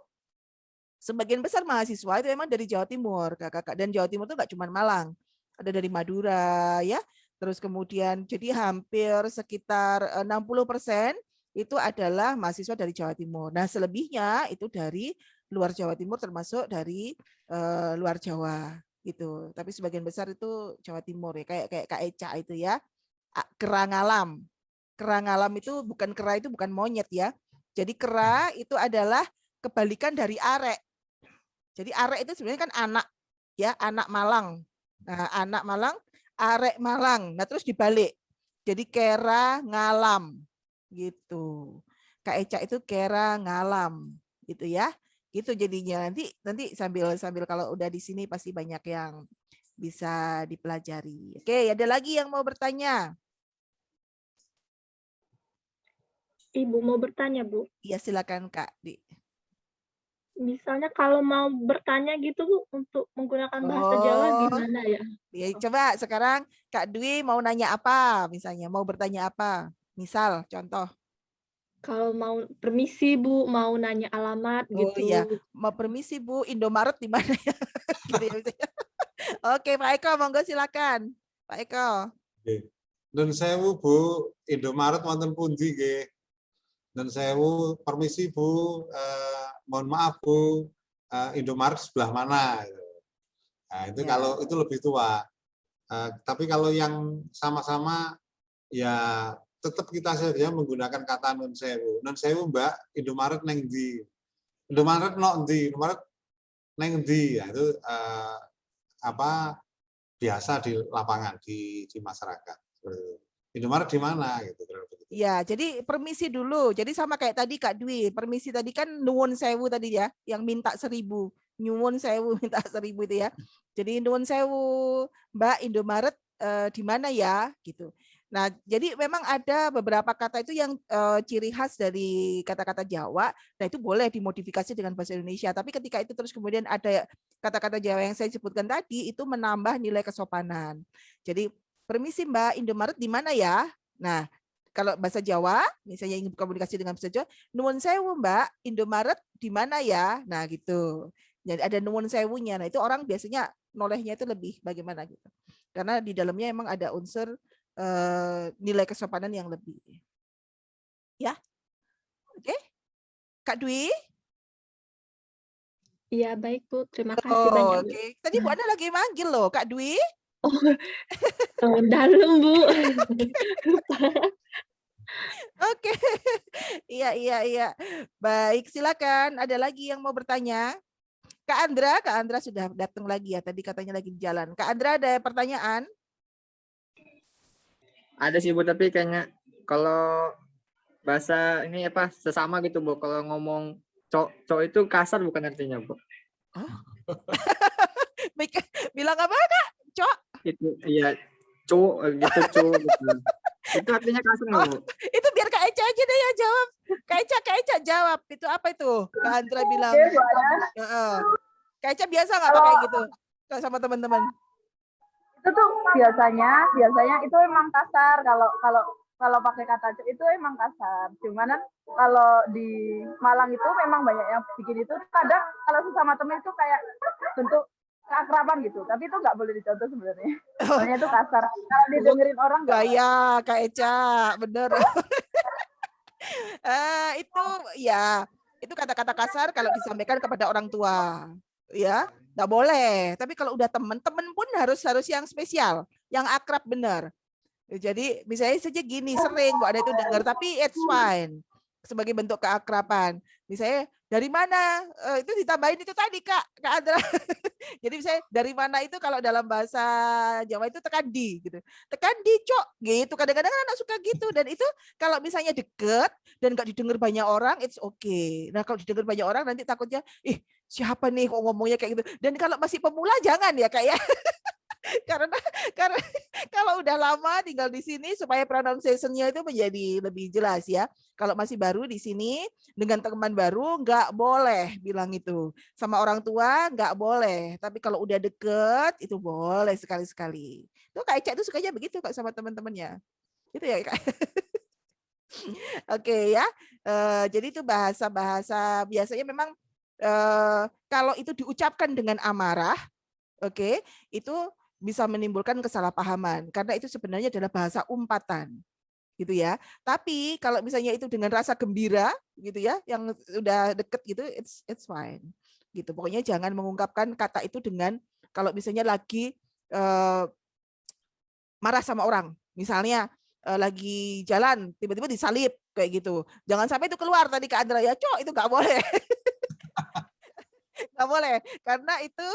sebagian besar mahasiswa itu memang dari Jawa Timur, kakak. Dan Jawa Timur itu nggak cuma Malang, ada dari Madura ya. Terus kemudian jadi hampir sekitar 60% itu adalah mahasiswa dari Jawa Timur. Nah selebihnya itu dari luar Jawa Timur termasuk dari luar Jawa gitu. Tapi sebagian besar itu Jawa Timur ya, kayak Kak Eca itu ya. Kera ngalam. Kera ngalam itu bukan kera, itu bukan monyet ya. Jadi kera itu adalah kebalikan dari arek. Jadi arek itu sebenarnya kan anak ya, anak Malang. Nah, anak Malang, arek Malang. Nah, terus dibalik. Jadi kera ngalam gitu. Kak Eca itu kera ngalam gitu ya. Gitu jadinya nanti sambil kalau udah di sini pasti banyak yang bisa dipelajari. Oke, ada lagi yang mau bertanya? Ibu mau bertanya, Bu. Iya, silakan Kak Di. Misalnya kalau mau bertanya gitu, Bu, untuk menggunakan bahasa Jawa gimana ya? Ya, coba sekarang Kak Dwi mau nanya apa misalnya, mau bertanya apa? Misal, contoh. Kalau mau permisi Bu, mau nanya alamat Oh gitu. iya, mau permisi Bu, Indomaret di mana ya? Gitu ya, misalnya. Oke, Pak Eko, monggo silakan. Pak Eko. Nun sewu Bu, Indomaret wonten pundi nggih? Nun sewu, permisi Bu, mohon maaf Bu, Indomaret sebelah mana? Nah, itu kalau itu lebih tua. Tapi kalau yang sama-sama ya tetap kita saja menggunakan kata nun sewu. Nun sewu Mbak, Indomaret neng ndi? Indomaret no ndi? Indomaret neng ndi? Ya, itu biasa di lapangan, di masyarakat. Indomaret di mana gitu. Ya, jadi permisi dulu. Jadi sama kayak tadi Kak Dwi, permisi tadi kan nuwun sewu tadi ya, yang minta 1000. Nyuwun sewu minta 1000 itu ya. Jadi nuwun sewu, Mbak, Indomaret di mana ya gitu. Nah, jadi memang ada beberapa kata itu yang ciri khas dari kata-kata Jawa. Nah, itu boleh dimodifikasi dengan bahasa Indonesia. Tapi ketika itu terus kemudian ada kata-kata Jawa yang saya sebutkan tadi, itu menambah nilai kesopanan. Jadi, permisi Mbak, Indomaret di mana ya? Nah, kalau bahasa Jawa, misalnya ingin komunikasi dengan bahasa Jawa, nuwun sewu Mbak, Indomaret di mana ya? Nah, gitu. Jadi ada nuwun sewunya. Nah, itu orang biasanya nolehnya itu lebih bagaimana gitu. Karena di dalamnya emang ada unsur nilai kesopanan yang lebih. Ya. Oke. Kak Dwi? Iya, baik Bu. Terima kasih banyak. Oke. Tadi Bu Ana lagi manggil loh, Kak Dwi. Dalam Bu. Oke. Iya. Baik, silakan. Ada lagi yang mau bertanya? Kak Andra sudah datang lagi ya. Tadi katanya lagi di jalan. Kak Andra ada pertanyaan? Ada sih Bu, tapi kayaknya kalau bahasa ini apa sesama gitu Bu. Kalau ngomong cok itu kasar bukan artinya Bu? Oh? Bilang apa Kak? Cok? Itu iya, cok gitu. Itu artinya kasar nggak Bu? Itu biar Kak Eca aja deh yang jawab. Kak Eca jawab. Itu apa itu? Kak Andra bilang. Kak Eca biasa nggak pakai gitu sama teman-teman? Itu tuh biasanya itu emang kasar kalau pakai kata cok itu emang kasar. Cuman kalau di Malang itu memang banyak yang bikin itu, kadang kalau sesama temen itu kayak bentuk keakraban gitu, tapi itu nggak boleh dicontoh sebenarnya. Soalnya itu kasar. Kalau didengerin orang gaya Kak Eca, bener. Itu ya, itu kata-kata kasar kalau disampaikan kepada orang tua. Ya, nggak boleh. Tapi kalau udah temen pun harus yang spesial, yang akrab benar. Jadi misalnya saja gini, sering Bu Ana itu dengar, tapi it's fine sebagai bentuk keakraban. Misalnya dari mana, itu ditambahin itu tadi Kak Andra. Jadi misalnya dari mana itu kalau dalam bahasa Jawa itu tekan di gitu. Tekan di cok gitu. Kadang-kadang anak suka gitu, dan itu kalau misalnya deket dan nggak didengar banyak orang, it's okay. Nah, kalau didengar banyak orang nanti takutnya siapa nih kok ngomongnya kayak gitu. Dan kalau masih pemula jangan ya Kak ya. karena karena kalau udah lama tinggal di sini supaya pronunciation-nya itu menjadi lebih jelas ya. Kalau masih baru di sini dengan teman baru nggak boleh bilang itu. Sama orang tua nggak boleh. Tapi kalau udah deket itu boleh sekali-sekali. Tuh Kak Eca itu sukanya begitu Kak sama teman-temannya. Gitu ya Kak. Oke ya. Jadi itu bahasa-bahasa biasanya memang kalau itu diucapkan dengan amarah, oke, itu bisa menimbulkan kesalahpahaman karena itu sebenarnya adalah bahasa umpatan gitu ya. Tapi kalau misalnya itu dengan rasa gembira gitu ya, yang udah deket gitu, it's fine. Gitu. Pokoknya jangan mengungkapkan kata itu dengan kalau misalnya lagi marah sama orang. Misalnya lagi jalan tiba-tiba disalip kayak gitu. Jangan sampai itu keluar tadi Kak Andra ya, Cok, itu nggak boleh. Nggak boleh karena itu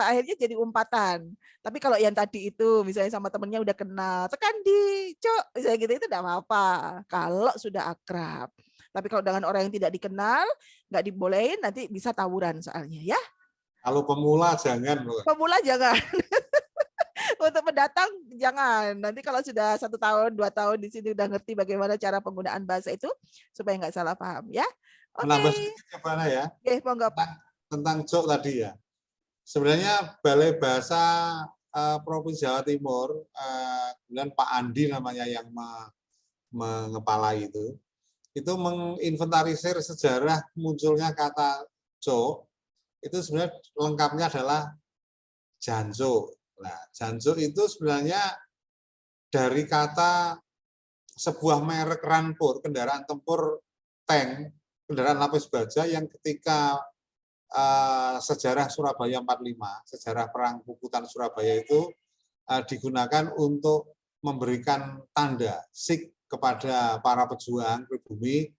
akhirnya jadi umpatan. Tapi kalau yang tadi itu misalnya sama temennya udah kenal, tekan di Cok, misalnya gitu itu enggak apa-apa kalau sudah akrab. Tapi kalau dengan orang yang tidak dikenal, nggak dibolehin nanti bisa tawuran soalnya ya. Kalau pemula jangan. Pemula jangan. Untuk pendatang jangan. Nanti kalau sudah 1 tahun, 2 tahun di sini udah ngerti bagaimana cara penggunaan bahasa itu supaya nggak salah paham ya. Oke. Menambah sedikit ya, Bana ya. Monggo Pak. Tentang Cok tadi ya. Sebenarnya Balai Bahasa Provinsi Jawa Timur, kemudian Pak Andi namanya yang mengepalai itu menginventarisir sejarah munculnya kata Cok. Itu sebenarnya lengkapnya adalah Janjo. Nah, Janjo itu sebenarnya dari kata sebuah merek rampur, kendaraan tempur tank, kendaraan lapis baja yang ketika sejarah Surabaya 45, sejarah perang puputan Surabaya itu digunakan untuk memberikan tanda sik kepada para pejuang pribumi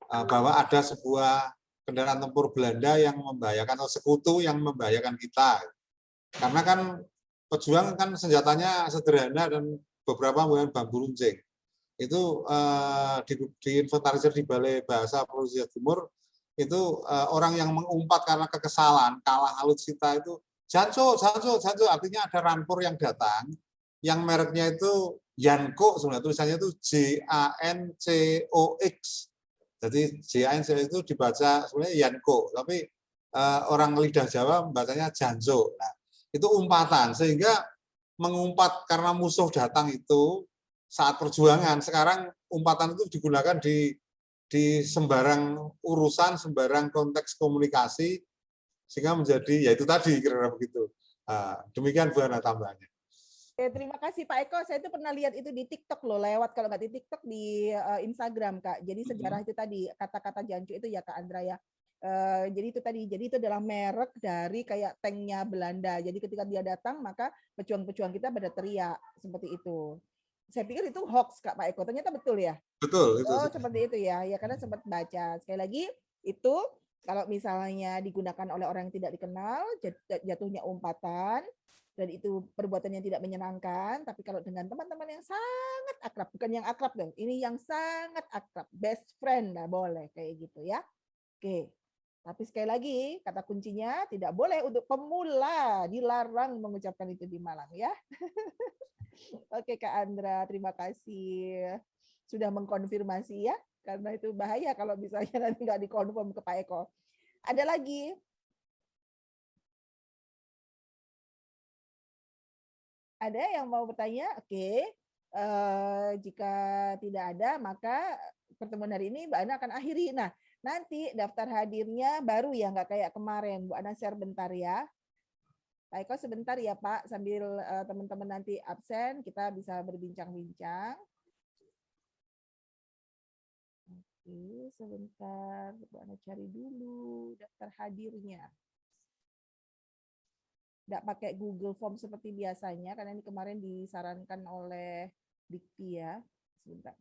bahwa ada sebuah kendaraan tempur Belanda yang membahayakan atau sekutu yang membahayakan kita. Karena kan pejuang kan senjatanya sederhana dan beberapa menggunakan bambu runcing. Itu diinventarisir di Balai Bahasa Provinsi Jawa Timur. Itu orang yang mengumpat karena kekesalan, kalah alutsista itu Janjo, artinya ada rampur yang datang, yang mereknya itu Yanko, sebenarnya tulisannya itu JANCOX. Jadi JANCOX itu dibaca sebenarnya Yanko, tapi orang lidah Jawa membacanya Janjo. Nah, itu umpatan, sehingga mengumpat karena musuh datang itu saat perjuangan. Sekarang umpatan itu digunakan di sembarang urusan, sembarang konteks komunikasi, sehingga menjadi, ya itu tadi kira-kira begitu. Demikian Bu Ana tambahannya. Terima kasih Pak Eko, saya itu pernah lihat itu di TikTok loh, lewat kalau nggak di TikTok di Instagram Kak. Jadi sejarah itu tadi, kata-kata Janjo itu ya Kak Andra ya. Jadi itu tadi, jadi itu adalah merek dari kayak tanknya Belanda. Jadi ketika dia datang, maka pejuang-pejuang kita pada teriak seperti itu. Saya pikir itu hoax Kak Pak Eko, ternyata betul ya? Betul. Itu. Oh seperti itu ya, ya karena sempat baca. Sekali lagi itu kalau misalnya digunakan oleh orang yang tidak dikenal, jatuhnya umpatan, dan itu perbuatan yang tidak menyenangkan. Tapi kalau dengan teman-teman yang sangat akrab, bukan yang akrab dong, ini yang sangat akrab, best friend, nah boleh kayak gitu ya. Oke. Tapi sekali lagi, kata kuncinya tidak boleh untuk pemula, dilarang mengucapkan itu di Malang ya. Oke Kak Andra, terima kasih sudah mengkonfirmasi ya, karena itu bahaya kalau misalnya nanti nggak dikonfirm ke Pak Eko. Ada lagi? Ada yang mau bertanya? Oke. Jika tidak ada, maka pertemuan hari ini Mbak Ana akan akhiri. Nah, nanti daftar hadirnya baru ya, nggak kayak kemarin. Bu Ana share bentar ya. Pak Eko sebentar ya Pak, sambil teman-teman nanti absen, kita bisa berbincang-bincang. Oke, sebentar. Bu Ana cari dulu daftar hadirnya. Nggak pakai Google Form seperti biasanya, karena ini kemarin disarankan oleh Dikti ya. Sebentar.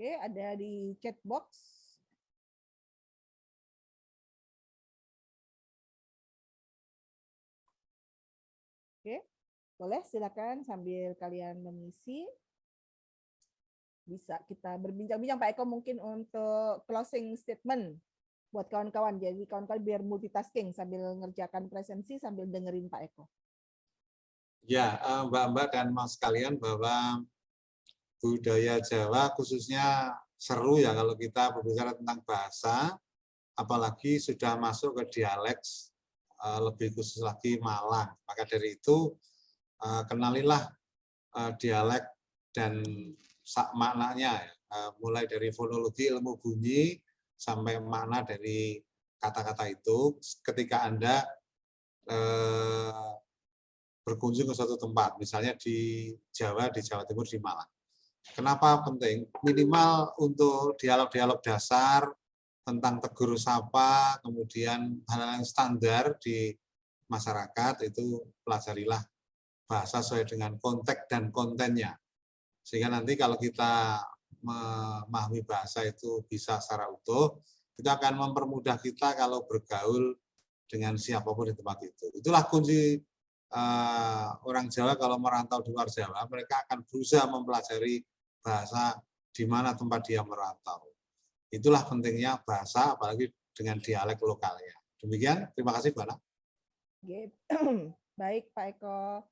Oke, ada di chat box. Boleh, silakan sambil kalian mengisi. Bisa kita berbincang-bincang Pak Eko mungkin untuk closing statement buat kawan-kawan. Jadi kawan-kawan biar multitasking sambil ngerjakan presensi sambil dengerin Pak Eko. Ya, Mbak-mbak dan Mas sekalian, bahwa budaya Jawa khususnya seru ya kalau kita berbicara tentang bahasa, apalagi sudah masuk ke dialek, lebih khusus lagi Malang. Maka dari itu kenalilah dialek dan maknanya, mulai dari fonologi ilmu bunyi sampai makna dari kata-kata itu ketika Anda berkunjung ke suatu tempat, misalnya di Jawa Timur, di Malang. Kenapa penting? Minimal untuk dialog-dialog dasar tentang tegur sapa, kemudian hal-hal yang standar di masyarakat itu pelajarilah bahasa sesuai dengan konteks dan kontennya. Sehingga nanti kalau kita memahami bahasa itu bisa secara utuh, itu akan mempermudah kita kalau bergaul dengan siapapun di tempat itu. Itulah kunci orang Jawa kalau merantau di luar Jawa, mereka akan berusaha mempelajari bahasa di mana tempat dia merantau. Itulah pentingnya bahasa, apalagi dengan dialek lokalnya. Demikian, terima kasih, Mbak Ana. Baik, Pak Eko.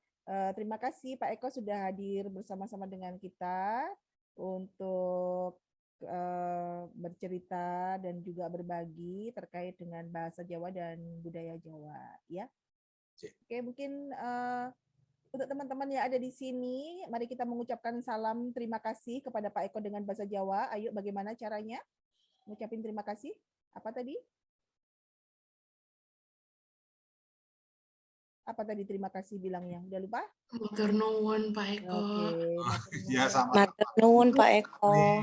Terima kasih Pak Eko sudah hadir bersama-sama dengan kita untuk bercerita dan juga berbagi terkait dengan bahasa Jawa dan budaya Jawa. Ya. Oke, mungkin untuk teman-teman yang ada di sini, mari kita mengucapkan salam terima kasih kepada Pak Eko dengan bahasa Jawa. Ayo, bagaimana caranya? Mengucapin terima kasih. Apa tadi? Apa tadi terima kasih bilangnya? Udah lupa? Matur nuwun Pak Eko. Oke, ya sama. Matur nuwun Pak Eko.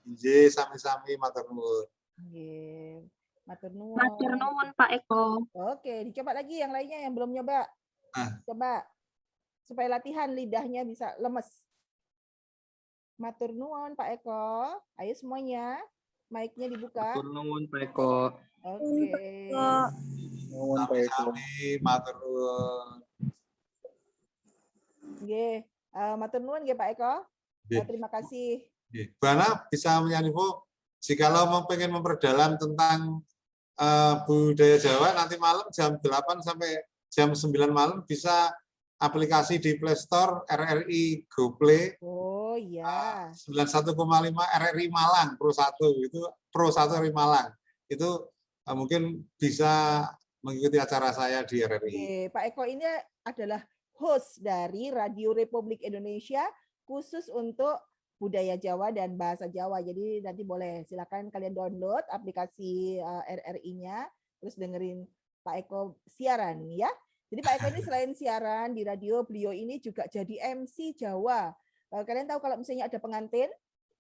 Nggih, sami-sami matur nuwun. Nggih. Matur nuwun. Matur nuwun Pak Eko. Oke, dicoba lagi yang lainnya yang belum nyoba. Coba supaya latihan lidahnya bisa lemes. Matur nuwun Pak Eko. Ayo semuanya, mic-nya dibuka. Matur nuwun Pak Eko. Oke. Sami-sami matur nuwun. Nggih, matur nuwun nggih Pak Eko. Terima kasih. Bana bisa menyanyikan jikalau mau pengen memperdalam tentang budaya Jawa, nanti malam jam 8 sampai jam 9 malam bisa aplikasi di Play Store RRI GoPlay. Oh iya. 91,5 RRI Malang Pro 1 itu Pro 1 RRI Malang. Itu mungkin bisa mengikuti acara saya di RRI. Pak Eko ini adalah host dari Radio Republik Indonesia khusus untuk budaya Jawa dan bahasa Jawa. Jadi nanti boleh silakan kalian download aplikasi RRI-nya, terus dengerin Pak Eko siaran ya. Jadi Pak Eko ini selain siaran di radio, beliau ini juga jadi MC Jawa. Kalian tahu kalau misalnya ada pengantin,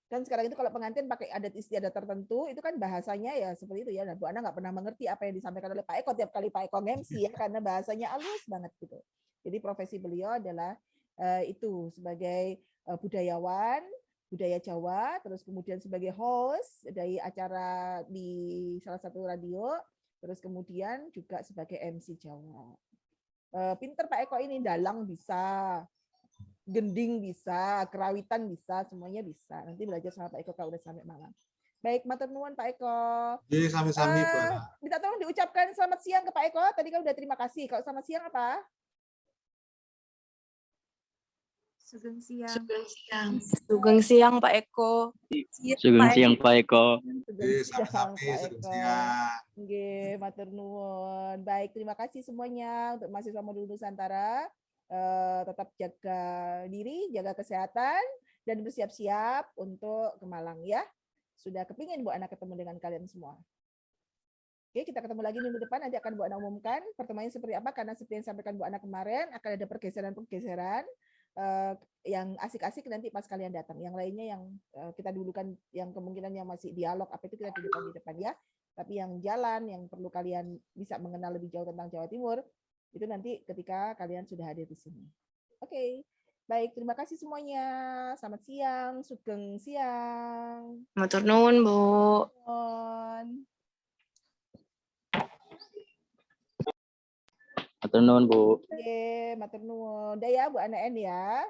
kan sekarang itu kalau pengantin pakai adat istiadat tertentu, itu kan bahasanya ya seperti itu ya. Dan Bu Ana nggak pernah mengerti apa yang disampaikan oleh Pak Eko tiap kali Pak Eko MC ya, karena bahasanya halus banget gitu. Jadi profesi beliau adalah itu sebagai budayawan, budaya Jawa, terus kemudian sebagai host dari acara di salah satu radio, terus kemudian juga sebagai MC Jawa. Pinter Pak Eko ini, dalang bisa, gending bisa, kerawitan bisa, semuanya bisa. Nanti belajar sama Pak Eko kalau udah sampai Malang. Baik, matur nuwun Pak Eko. Iya, sami-sami, minta tolong diucapkan selamat siang ke Pak Eko. Tadi kan udah terima kasih. Kalau selamat siang apa? Sugeng siang. Sugeng siang. Sugeng siang Pak Eko. Sugeng siang Pak Eko. Sami-sami, sugeng siang. Nggih, matur nuwun. Baik, terima kasih semuanya untuk mahasiswa Modul Nusantara. Tetap jaga diri, jaga kesehatan, dan bersiap-siap untuk ke Malang ya. Sudah kepingin Bu Ana ketemu dengan kalian semua. Oke, kita ketemu lagi minggu depan, nanti akan Bu Ana umumkan pertemuannya seperti apa, karena seperti yang disampaikan Bu Ana kemarin, akan ada pergeseran-pergeseran yang asik-asik nanti pas kalian datang. Yang lainnya yang kita dulukan, yang kemungkinan yang masih dialog, apa itu kita dulukan di depan ya. Tapi yang jalan, yang perlu kalian bisa mengenal lebih jauh tentang Jawa Timur, itu nanti ketika kalian sudah hadir di sini. Oke, baik, terima kasih semuanya. Selamat siang, sugeng siang. Matur nuwun, Bu. Nuwun. Matur nuwun, Bu. Nggih, matur nuwun. Udah ya Bu Ana En ya.